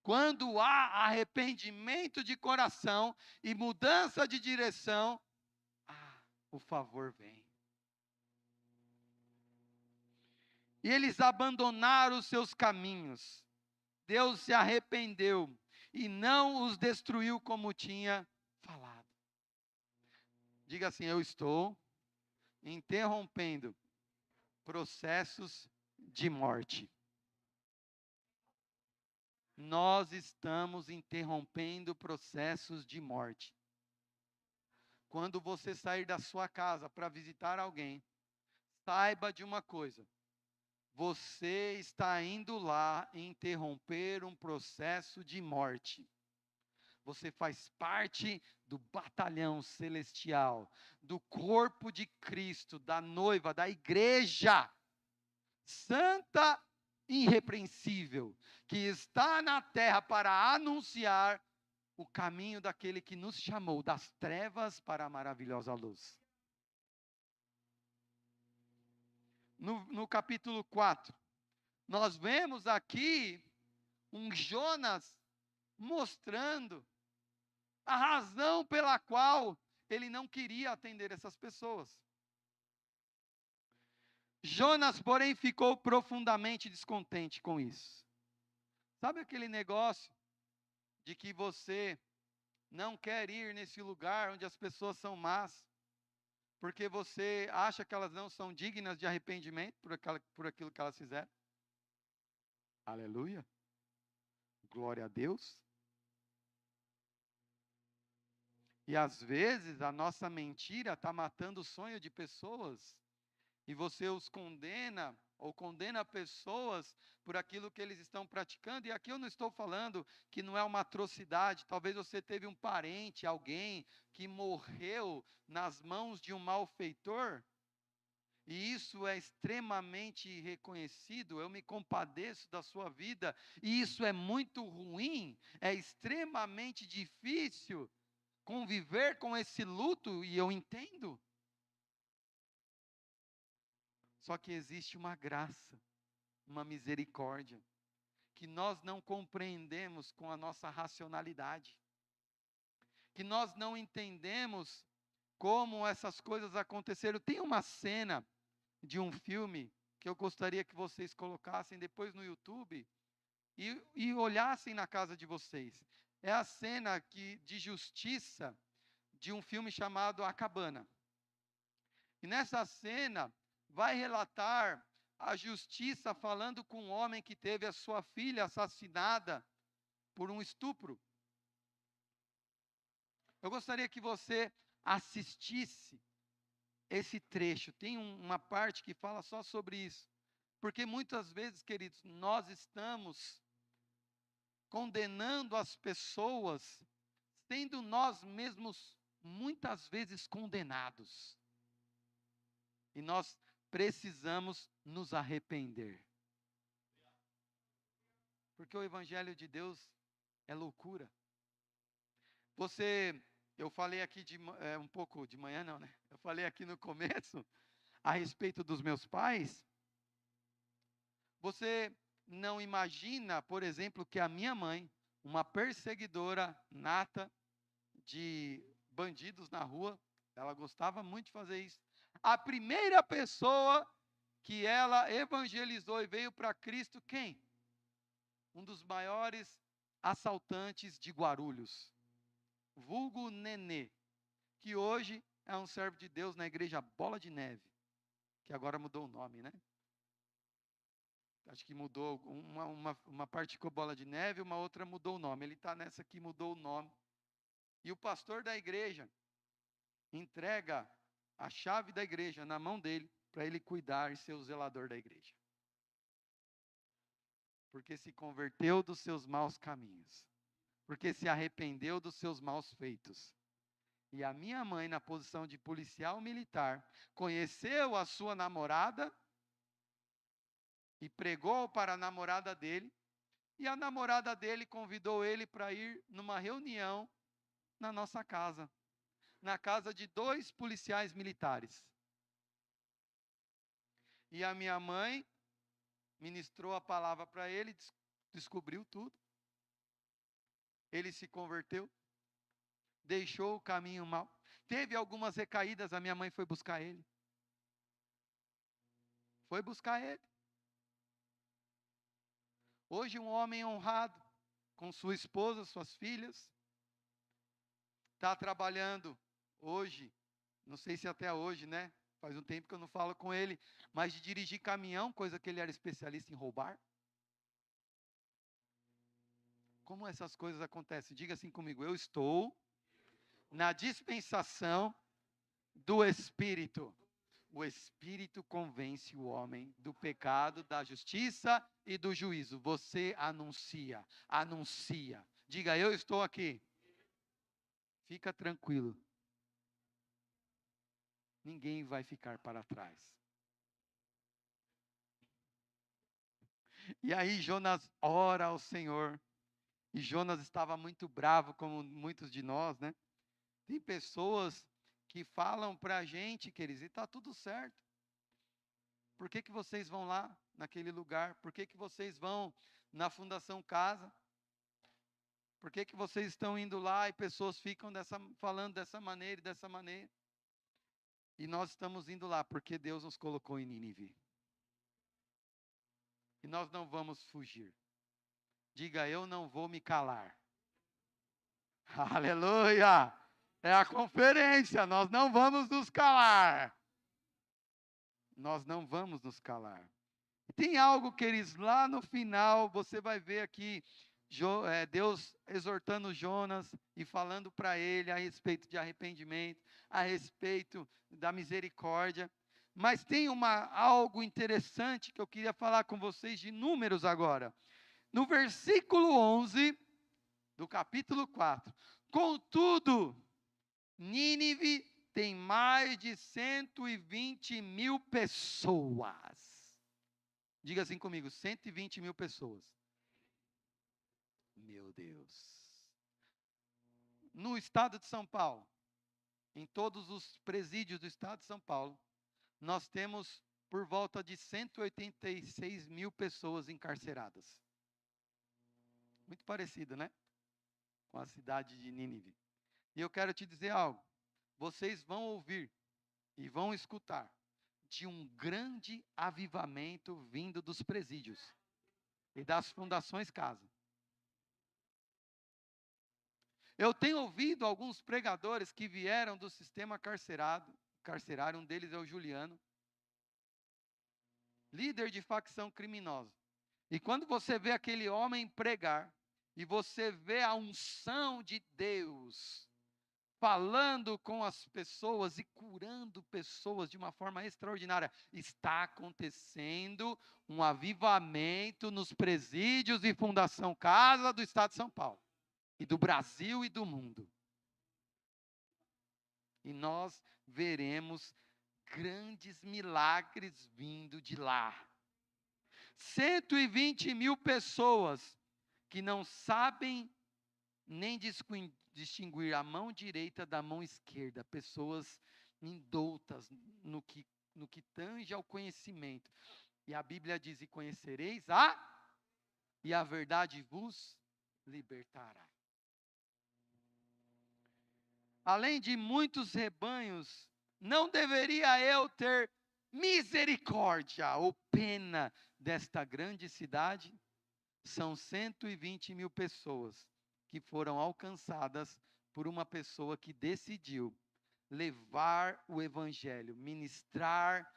Quando há arrependimento de coração e mudança de direção, o favor vem. E eles abandonaram os seus caminhos. Deus se arrependeu e não os destruiu como tinha falado. Diga assim: eu estou interrompendo processos de morte. Nós estamos interrompendo processos de morte. Quando você sair da sua casa para visitar alguém, saiba de uma coisa: você está indo lá interromper um processo de morte. Você faz parte do batalhão celestial, do corpo de Cristo, da noiva, da igreja santa, irrepreensível, que está na terra para anunciar o caminho daquele que nos chamou das trevas para a maravilhosa luz. No capítulo 4, nós vemos aqui um Jonas mostrando a razão pela qual ele não queria atender essas pessoas. Jonas, porém, ficou profundamente descontente com isso. Sabe aquele negócio de que você não quer ir nesse lugar onde as pessoas são más, porque você acha que elas não são dignas de arrependimento por aquilo que elas fizeram? Aleluia. Glória a Deus. E às vezes a nossa mentira está matando o sonho de pessoas, e você os condena, ou condena pessoas por aquilo que eles estão praticando. E aqui eu não estou falando que não é uma atrocidade. Talvez você teve um parente, alguém que morreu nas mãos de um malfeitor, e isso é extremamente reconhecido, eu me compadeço da sua vida, e isso é muito ruim, é extremamente difícil conviver com esse luto, e eu entendo. Só que existe uma graça, uma misericórdia, que nós não compreendemos com a nossa racionalidade, que nós não entendemos como essas coisas aconteceram. Tem uma cena de um filme que eu gostaria que vocês colocassem depois no YouTube e olhassem na casa de vocês. É a cena de justiça de um filme chamado A Cabana. E nessa cena vai relatar a justiça falando com um homem que teve a sua filha assassinada por um estupro. Eu gostaria que você assistisse esse trecho. Tem uma parte que fala só sobre isso. Porque muitas vezes, queridos, nós estamos condenando as pessoas, sendo nós mesmos muitas vezes condenados. E nós precisamos nos arrepender. Porque o Evangelho de Deus é loucura. Eu falei aqui um pouco de manhã, não, né? Eu falei aqui no começo a respeito dos meus pais. Você não imagina, por exemplo, que a minha mãe, uma perseguidora nata de bandidos na rua, ela gostava muito de fazer isso. A primeira pessoa que ela evangelizou e veio para Cristo, quem? Um dos maiores assaltantes de Guarulhos, vulgo Nenê, que hoje é um servo de Deus na igreja Bola de Neve, que agora mudou o nome, né? Acho que mudou, uma parte ficou Bola de Neve, uma outra mudou o nome. Ele está nessa que mudou o nome. E o pastor da igreja entrega a chave da igreja na mão dele, para ele cuidar e ser o zelador da igreja. Porque se converteu dos seus maus caminhos. Porque se arrependeu dos seus maus feitos. E a minha mãe, na posição de policial militar, conheceu a sua namorada e pregou para a namorada dele, e a namorada dele convidou ele para ir numa reunião na nossa casa, na casa de 2 policiais militares. E a minha mãe ministrou a palavra para ele, descobriu tudo. Ele se converteu, deixou o caminho mau. Teve algumas recaídas, a minha mãe foi buscar ele. Foi buscar ele. Hoje um homem honrado, com sua esposa, suas filhas, está trabalhando hoje, não sei se até hoje, né? Faz um tempo que eu não falo com ele, mas de dirigir caminhão, coisa que ele era especialista em roubar. Como essas coisas acontecem? Diga assim comigo, eu estou na dispensação do Espírito. O Espírito convence o homem do pecado, da justiça e do juízo. Você anuncia, anuncia. Diga, eu estou aqui. Fica tranquilo. Ninguém vai ficar para trás. E aí Jonas ora ao Senhor. E Jonas estava muito bravo, como muitos de nós, né? Tem pessoas que falam para a gente, queridos, e está tudo certo. Por que vocês vão lá, naquele lugar? Por que vocês vão na Fundação Casa? Por que vocês estão indo lá e pessoas ficam falando dessa maneira e dessa maneira? E nós estamos indo lá porque Deus nos colocou em Nínive. E nós não vamos fugir. Diga, eu não vou me calar. Aleluia! É a conferência, nós não vamos nos calar. Nós não vamos nos calar. Tem algo, queridos, lá no final, você vai ver aqui, Deus exortando Jonas e falando para ele a respeito de arrependimento, a respeito da misericórdia. Mas tem algo interessante que eu queria falar com vocês de Números agora. No versículo 11 do capítulo 4. Contudo, Nínive tem mais de 120 mil pessoas. Diga assim comigo, 120 mil pessoas. Meu Deus. No estado de São Paulo, em todos os presídios do estado de São Paulo, nós temos por volta de 186 mil pessoas encarceradas. Muito parecido, né? Com a cidade de Nínive. E eu quero te dizer algo. Vocês vão ouvir e vão escutar de um grande avivamento vindo dos presídios e das fundações casa. Eu tenho ouvido alguns pregadores que vieram do sistema carcerário, um deles é o Juliano, líder de facção criminosa. E quando você vê aquele homem pregar, e você vê a unção de Deus falando com as pessoas e curando pessoas de uma forma extraordinária, está acontecendo um avivamento nos presídios e Fundação Casa do Estado de São Paulo, e do Brasil e do mundo. E nós veremos grandes milagres vindo de lá. 120 mil pessoas que não sabem nem distinguir a mão direita da mão esquerda. Pessoas indoutas no que tange ao conhecimento. E a Bíblia diz, e conhecereis e a verdade vos libertará. Além de muitos rebanhos, não deveria eu ter misericórdia ou pena desta grande cidade? São 120 mil pessoas que foram alcançadas por uma pessoa que decidiu levar o evangelho, ministrar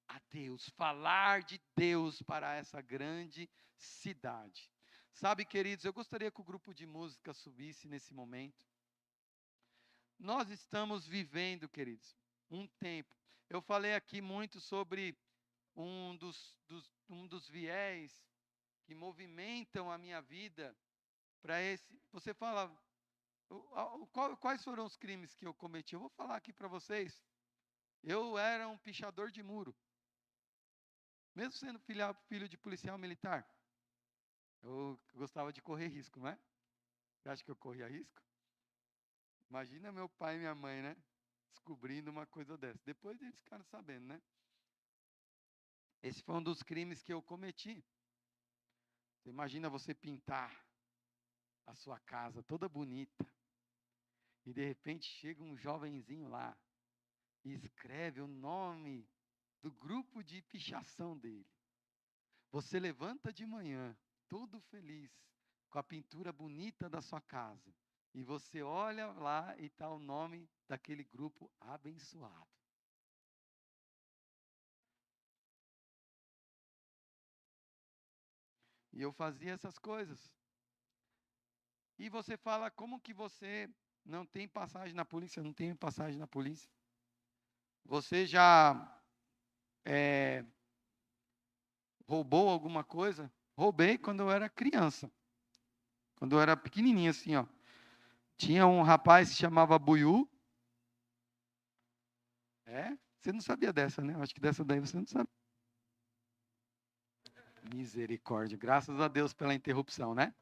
a Deus, falar de Deus para essa grande cidade. Sabe, queridos, eu gostaria que o grupo de música subisse nesse momento. Nós estamos vivendo, queridos, um tempo. Eu falei aqui muito sobre um dos viés que movimentam a minha vida para esse. Você fala, quais foram os crimes que eu cometi? Eu vou falar aqui para vocês. Eu era um pichador de muro. Mesmo sendo filho de policial militar. Eu gostava de correr risco, não é? Você acha que eu corria risco? Imagina meu pai e minha mãe, né? Descobrindo uma coisa dessa. Depois eles ficaram sabendo, né? Esse foi um dos crimes que eu cometi. Você imagina você pintar a sua casa toda bonita. E de repente chega um jovenzinho lá e escreve o nome do grupo de pichação dele. Você levanta de manhã, todo feliz, com a pintura bonita da sua casa. E você olha lá e está o nome daquele grupo abençoado. E eu fazia essas coisas. E você fala, como que você não tem passagem na polícia? Eu não tenho passagem na polícia. Você já roubou alguma coisa? Roubei quando eu era criança. Quando eu era pequenininho assim, ó. Tinha um rapaz que se chamava Buiú. Você não sabia dessa, né? Acho que dessa daí você não sabe. Misericórdia. Graças a Deus pela interrupção, né?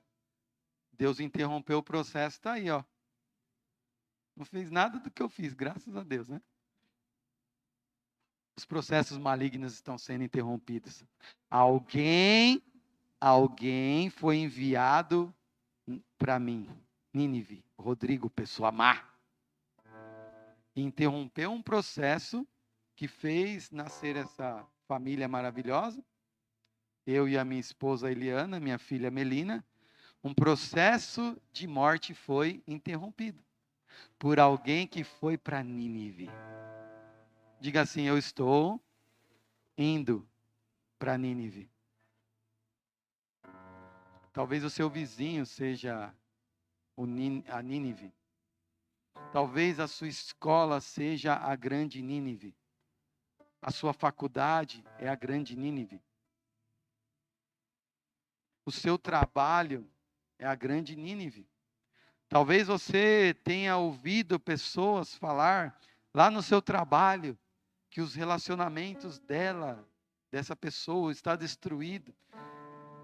Deus interrompeu o processo, está aí, ó. Não fez nada do que eu fiz, graças a Deus, né? Os processos malignos estão sendo interrompidos. Alguém foi enviado para mim, Nínive, Rodrigo, pessoa má. Interrompeu um processo que fez nascer essa família maravilhosa. Eu e a minha esposa Eliana, minha filha Melina. Um processo de morte foi interrompido por alguém que foi para Nínive. Diga assim, eu estou indo para Nínive. Talvez o seu vizinho seja a Nínive. Talvez a sua escola seja a grande Nínive. A sua faculdade é a grande Nínive. O seu trabalho é a grande Nínive. Talvez você tenha ouvido pessoas falar lá no seu trabalho, que os relacionamentos dessa pessoa, está destruído.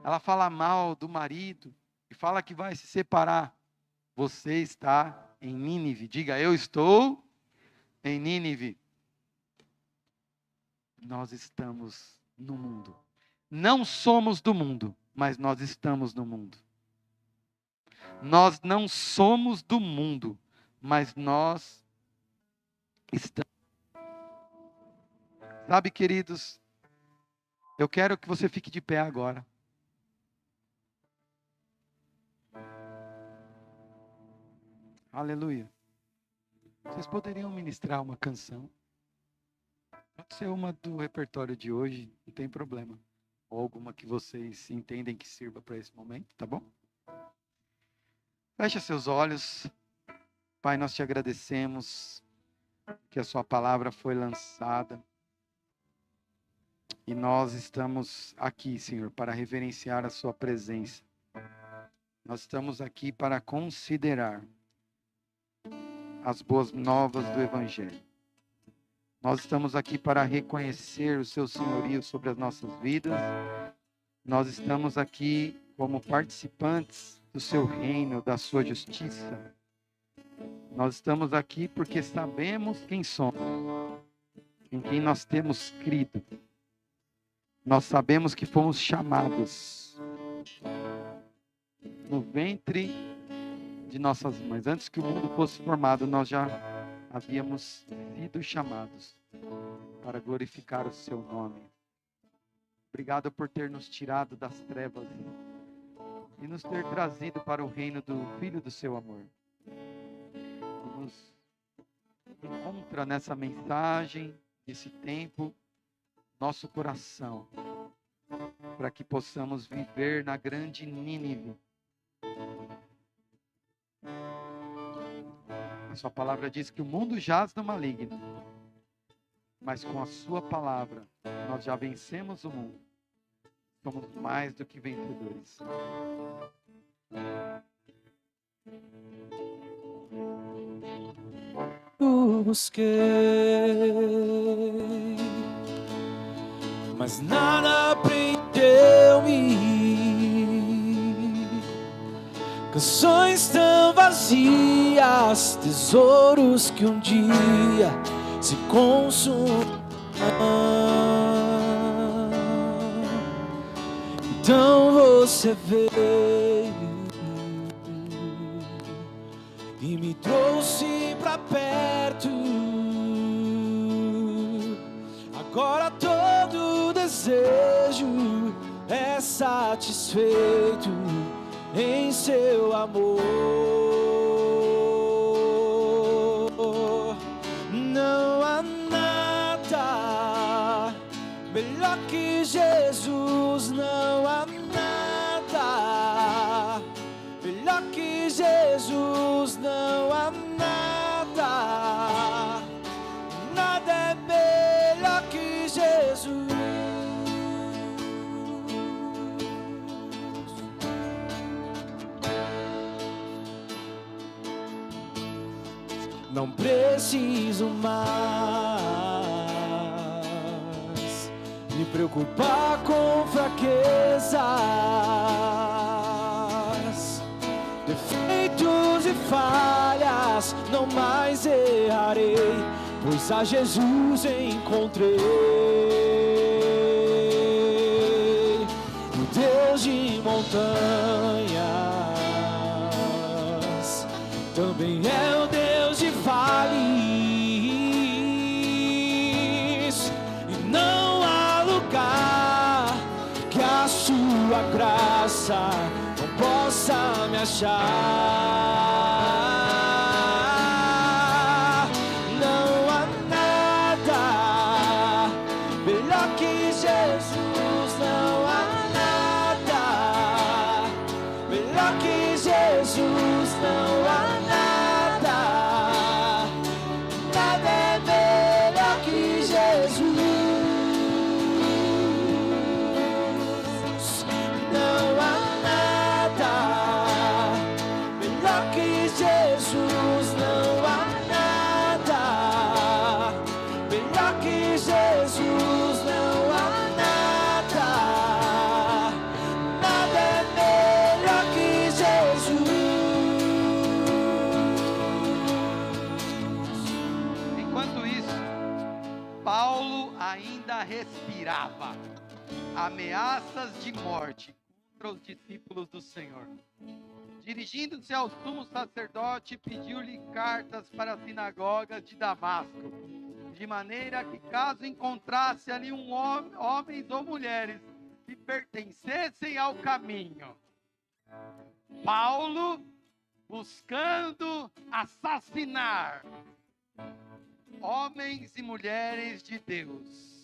Ela fala mal do marido e fala que vai se separar. Você está em Nínive. Diga, eu estou em Nínive. Nós estamos no mundo. Não somos do mundo, mas nós estamos no mundo. Nós não somos do mundo, mas nós estamos. Sabe, queridos, eu quero que você fique de pé agora. Aleluia. Vocês poderiam ministrar uma canção? Pode ser uma do repertório de hoje, não tem problema. Ou alguma que vocês entendem que sirva para esse momento, tá bom? Feche seus olhos. Pai, nós te agradecemos que a sua palavra foi lançada. E nós estamos aqui, Senhor, para reverenciar a sua presença. Nós estamos aqui para considerar as boas novas do Evangelho. Nós estamos aqui para reconhecer o seu senhorio sobre as nossas vidas. Nós estamos aqui como participantes do seu reino, da sua justiça. Nós estamos aqui porque sabemos quem somos, em quem nós temos crido. Nós sabemos que fomos chamados no ventre de nossas mães. Antes que o mundo fosse formado, nós já havíamos sido chamados para glorificar o seu nome. Obrigado por ter nos tirado das trevas e nos ter trazido para o reino do Filho do seu amor. E nos encontra nessa mensagem, nesse tempo, nosso coração, para que possamos viver na grande Nínive. A sua palavra diz que o mundo jaz no maligno, mas com a sua palavra nós já vencemos o mundo. Somos mais do que vencedores. Busquei, mas nada prendeu-me. Canções tão vazias, tesouros que um dia se consumam. Então você veio e me trouxe pra perto. Agora todo desejo é satisfeito em seu amor. Não há nada melhor que Jesus. Não há nada melhor que Jesus. Não há nada, nada é melhor que Jesus. Não preciso mais me preocupar com fraquezas, defeitos e falhas. Não mais errarei, pois a Jesus encontrei. O Deus de montanhas também é o Deus de vales, e não há lugar que a sua graça não possa me achar. Não há nada melhor que Jesus. Não há nada melhor que Jesus. Não há nada, nada é melhor que Jesus. Não há nada melhor que Jesus. ameaças de morte contra os discípulos do Senhor. Dirigindo-se ao sumo sacerdote, pediu-lhe cartas para as sinagogas de Damasco, de maneira que, caso encontrasse ali homens ou mulheres que pertencessem ao caminho, Paulo, buscando assassinar homens e mulheres de Deus,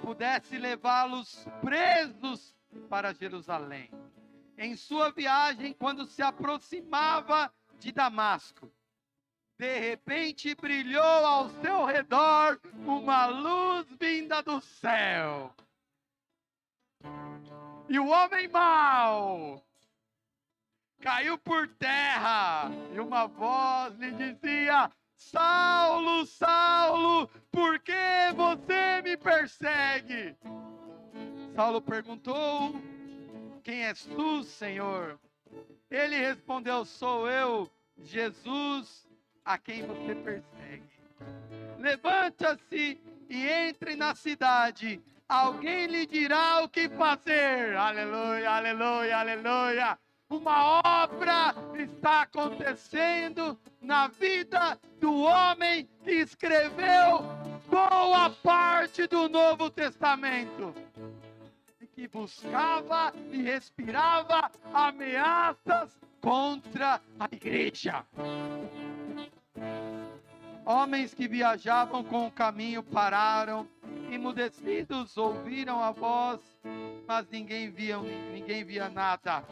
pudesse levá-los presos para Jerusalém. Em sua viagem, quando se aproximava de Damasco, de repente brilhou ao seu redor uma luz vinda do céu. E o homem mau caiu por terra, e uma voz lhe dizia: Saulo, Saulo, por que você me persegue? Saulo perguntou: quem és tu, Senhor? Ele respondeu: sou eu, Jesus, a quem você persegue. Levanta-se e entre na cidade, alguém lhe dirá o que fazer. Aleluia, aleluia, aleluia. Uma obra está acontecendo na vida do homem que escreveu boa parte do Novo Testamento, e que buscava e respirava ameaças contra a igreja. Homens que viajavam com o caminho pararam, emudecidos, ouviram a voz, mas ninguém via nada.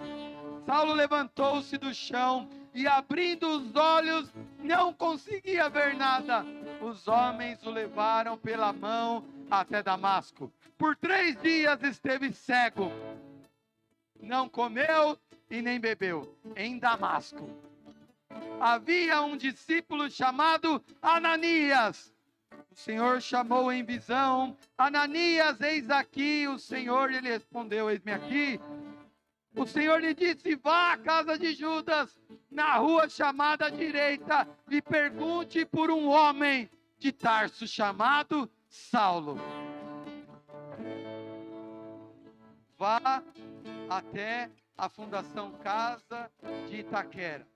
Saulo levantou-se do chão e, abrindo os olhos, não conseguia ver nada. Os homens o levaram pela mão até Damasco. Por 3 dias esteve cego, não comeu e nem bebeu. Em Damasco havia um discípulo chamado Ananias. O Senhor chamou em visão: Ananias, eis aqui. O Senhor, ele respondeu: eis-me aqui. O Senhor lhe disse: vá à casa de Judas, na rua chamada à direita, e pergunte por um homem de Tarso chamado Saulo. Vá até a Fundação Casa de Itaquera.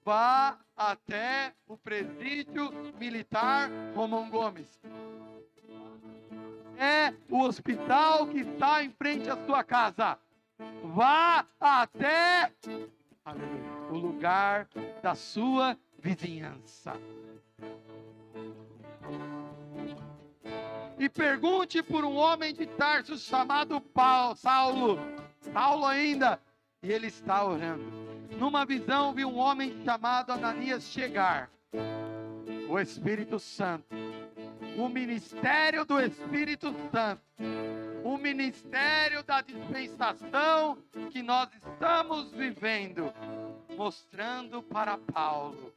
Vá até o presídio militar Romão Gomes. É o hospital que está em frente à sua casa. Vá até o lugar da sua vizinhança. E pergunte por um homem de Tarso chamado Saulo. Saulo ainda. E ele está orando. Numa visão, viu um homem chamado Ananias chegar. O Espírito Santo. O ministério do Espírito Santo. O ministério da dispensação que nós estamos vivendo. Mostrando para Paulo.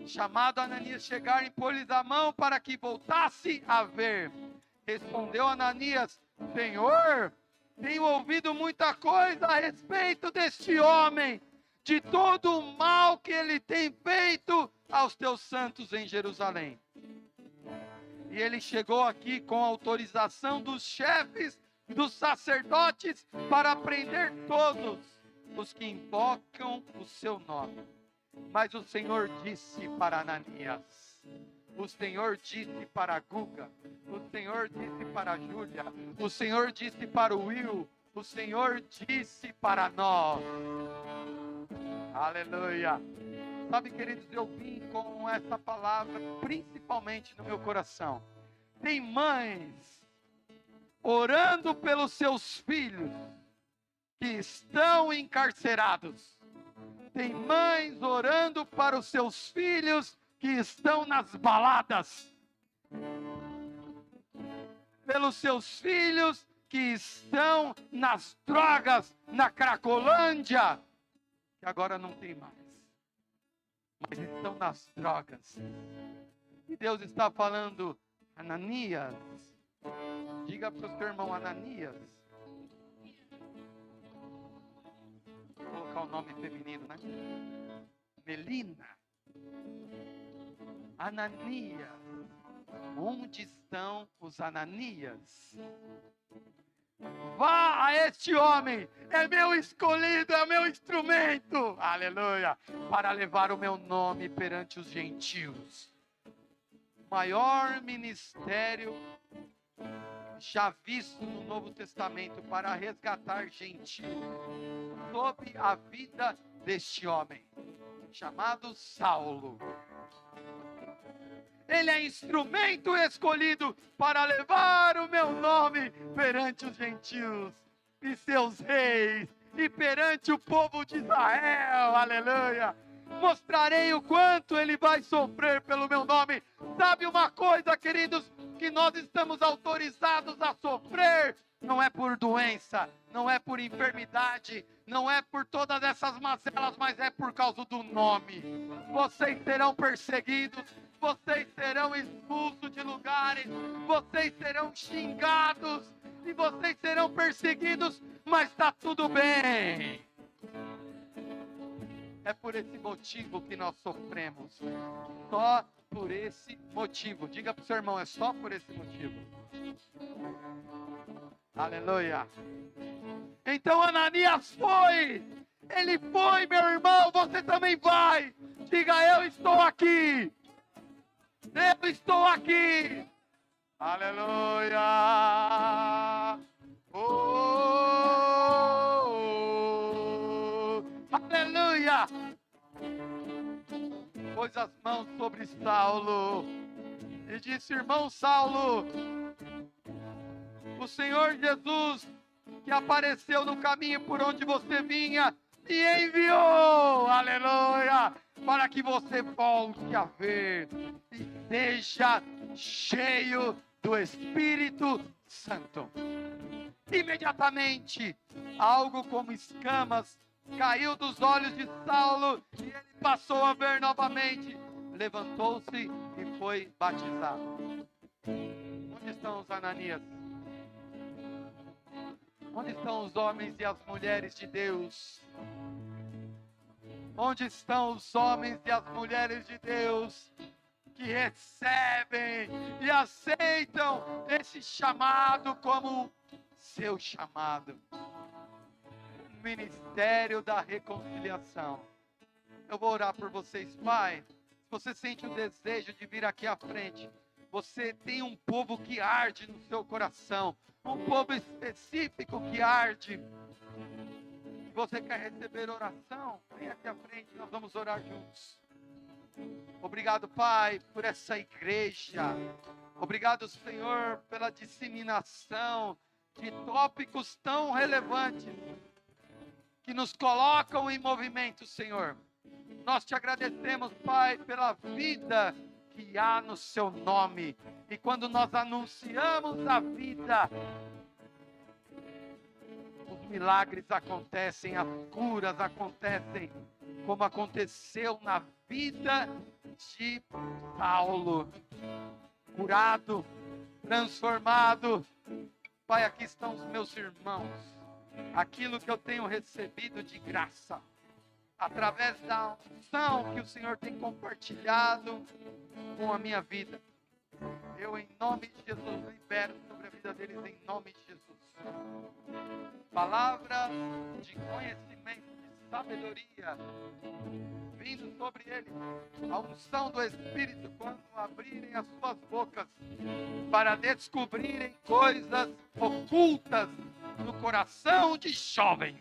Chamado Ananias chegar, impôs-lhes a mão para que voltasse a ver. Respondeu Ananias: Senhor, tenho ouvido muita coisa a respeito deste homem, de todo o mal que ele tem feito aos teus santos em Jerusalém. E ele chegou aqui com autorização dos chefes, dos sacerdotes, para prender todos os que invocam o seu nome. Mas o Senhor disse para Ananias, o Senhor disse para Guga, o Senhor disse para Júlia, o Senhor disse para o Will, o Senhor disse para nós. Aleluia. Sabe, queridos, eu vim com essa palavra principalmente no meu coração. Tem mães orando pelos seus filhos que estão encarcerados. Tem mães orando para os seus filhos que estão nas baladas. Pelos seus filhos que estão nas drogas, na Cracolândia, que agora não tem mais. Mas estão nas drogas. E Deus está falando: Ananias, diga para o seu irmão: Ananias. Vou colocar o nome feminino, né? Melina. Ananias, Onde estão os Ananias? Vá a este homem, é meu escolhido, é meu instrumento, aleluia, para levar o meu nome perante os gentios. Maior ministério já visto no Novo Testamento para resgatar gentios, sob a vida deste homem, chamado Saulo. Ele é instrumento escolhido para levar o meu nome perante os gentios e seus reis e perante o povo de Israel, aleluia. Mostrarei o quanto ele vai sofrer pelo meu nome. Sabe uma coisa, queridos, que nós estamos autorizados a sofrer, não é por doença, não é por enfermidade, não é por todas essas mazelas, mas é por causa do nome. Vocês serão perseguidos, vocês serão expulsos de lugares, vocês serão xingados e vocês serão perseguidos, mas está tudo bem. É por esse motivo que nós sofremos. Só por esse motivo. Diga para o seu irmão, é só por esse motivo. Aleluia. Então Ananias foi. Ele foi, meu irmão, você também vai. Diga, eu estou aqui. Eu estou aqui. Aleluia. Aleluia. Pôs as mãos sobre Saulo e disse: irmão Saulo, o Senhor Jesus, que apareceu no caminho por onde você vinha, me enviou, aleluia, para que você volte a ver e seja cheio do Espírito Santo. Imediatamente, algo como escamas caiu dos olhos de Saulo e ele passou a ver novamente. Levantou-se e foi batizado. Onde estão os Ananias? Onde estão os homens e as mulheres de Deus? Onde estão os homens e as mulheres de Deus que recebem e aceitam esse chamado como seu chamado? Ministério da reconciliação. Eu vou orar por vocês, Pai. Se você sente o desejo de vir aqui à frente, você tem um povo que arde no seu coração, um povo específico que arde. Se você quer receber oração, vem aqui à frente, nós vamos orar juntos. Obrigado, Pai, por essa igreja. Obrigado, Senhor, pela disseminação de tópicos tão relevantes que nos colocam em movimento, Senhor. Nós te agradecemos, Pai, pela vida que há no seu nome. E quando nós anunciamos a vida, os milagres acontecem, as curas acontecem, como aconteceu na vida de Saulo. Curado, transformado. Pai, aqui estão os meus irmãos. Aquilo que eu tenho recebido de graça, através da unção que o Senhor tem compartilhado com a minha vida, eu em nome de Jesus libero sobre a vida deles em nome de Jesus. Palavras de conhecimento, de sabedoria, vindo sobre eles, a unção do Espírito quando abrirem as suas bocas para descobrirem coisas ocultas no coração de jovens,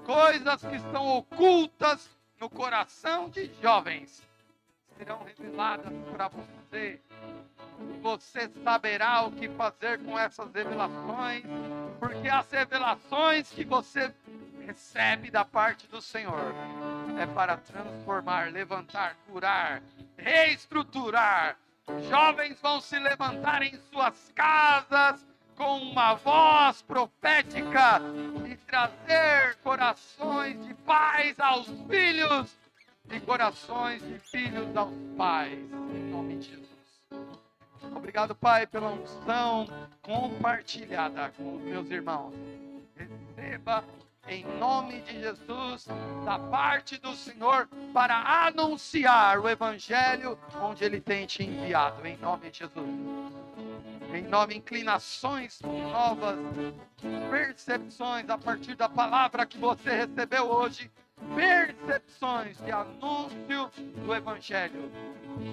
coisas que estão ocultas no coração de jovens, serão reveladas para você, e você saberá o que fazer com essas revelações, porque as revelações que você recebe da parte do Senhor é para transformar, levantar, curar, reestruturar. Jovens vão se levantar em suas casas com uma voz profética e trazer corações de pais aos filhos e corações de filhos aos pais, em nome de Jesus. Obrigado, Pai, pela unção compartilhada com os meus irmãos. Receba em nome de Jesus, da parte do Senhor, para anunciar o Evangelho onde Ele tem te enviado, em nome de Jesus. Em nome, inclinações novas, percepções a partir da palavra que você recebeu hoje, percepções de anúncio do Evangelho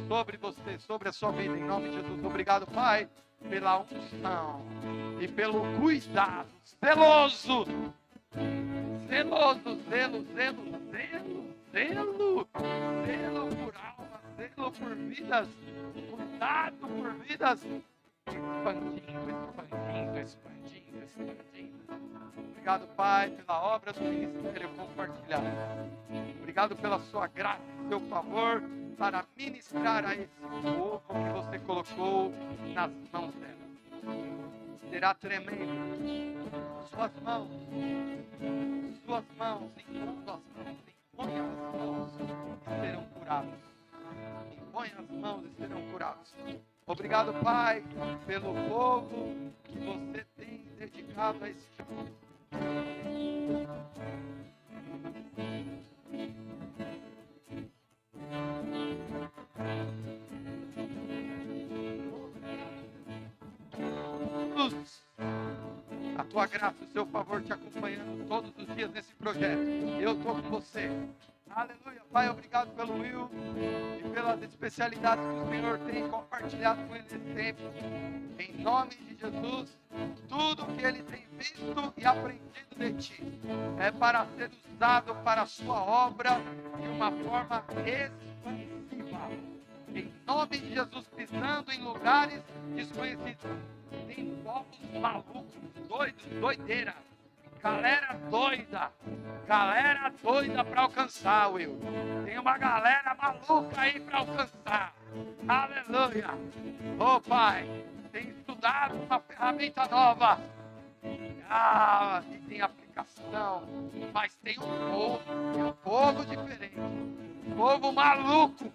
sobre você, sobre a sua vida, em nome de Jesus. Obrigado, Pai, pela unção e pelo cuidado zeloso, zelo por almas, zelo por vidas, cuidado por vidas, expandindo. Obrigado, Pai, pela obra do ministério compartilhado. Obrigado pela sua graça e seu favor para ministrar a esse povo que você colocou nas mãos dela. Será tremendo. Suas mãos, impondo as mãos, impõe as mãos e serão curados. Impõe as mãos e serão curados. Obrigado, Pai, pelo povo que você tem dedicado a esse tipo. A tua graça e o seu favor te acompanhando todos os dias nesse projeto. Eu estou com você. Aleluia. Pai, obrigado pelo Will e pelas especialidades que o Senhor tem compartilhado com ele nesse tempo. Em nome de Jesus, tudo que ele tem visto e aprendido de ti é para ser usado para a sua obra de uma forma expansiva. Em nome de Jesus, pisando em lugares desconhecidos. Tem povos malucos, doidos, doideira. Galera doida para alcançar, Will. Tem uma galera maluca aí para alcançar. Aleluia. Oh, Pai, tem estudado uma ferramenta nova. E tem aplicação. Mas tem um povo diferente. Um povo maluco.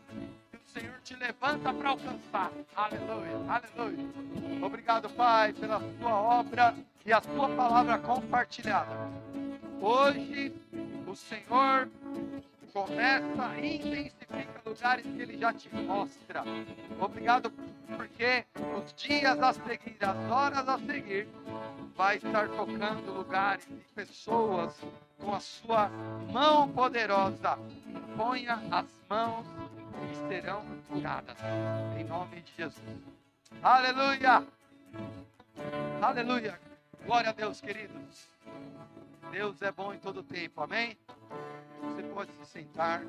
O Senhor te levanta para alcançar. Aleluia, aleluia. Obrigado, Pai, pela sua obra e a sua palavra compartilhada. Hoje, o Senhor começa e intensifica lugares que Ele já te mostra. Obrigado, porque os dias a seguir, as horas a seguir, vai estar tocando lugares e pessoas com a sua mão poderosa. Imponha as mãos e serão curadas, em nome de Jesus. Aleluia, aleluia, glória a Deus, queridos. Deus é bom em todo tempo, amém? Você pode se sentar.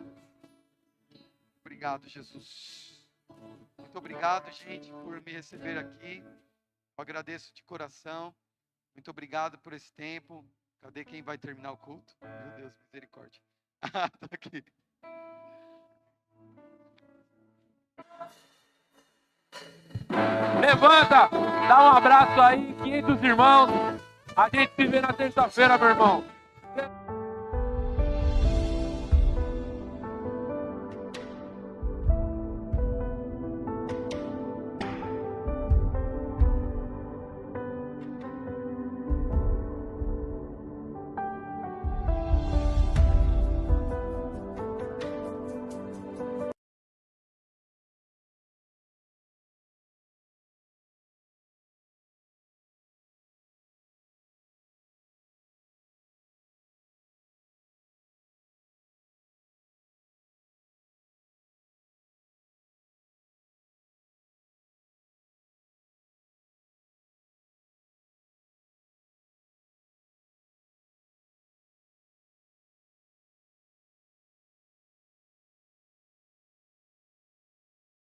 Obrigado, Jesus. Muito obrigado, gente, por me receber aqui. Eu agradeço de coração. Muito obrigado por esse tempo. Cadê quem vai terminar o culto? Meu Deus, misericórdia. Tô aqui. Levanta, dá um abraço aí, 500 irmãos. A gente se vê na terça-feira, meu irmão.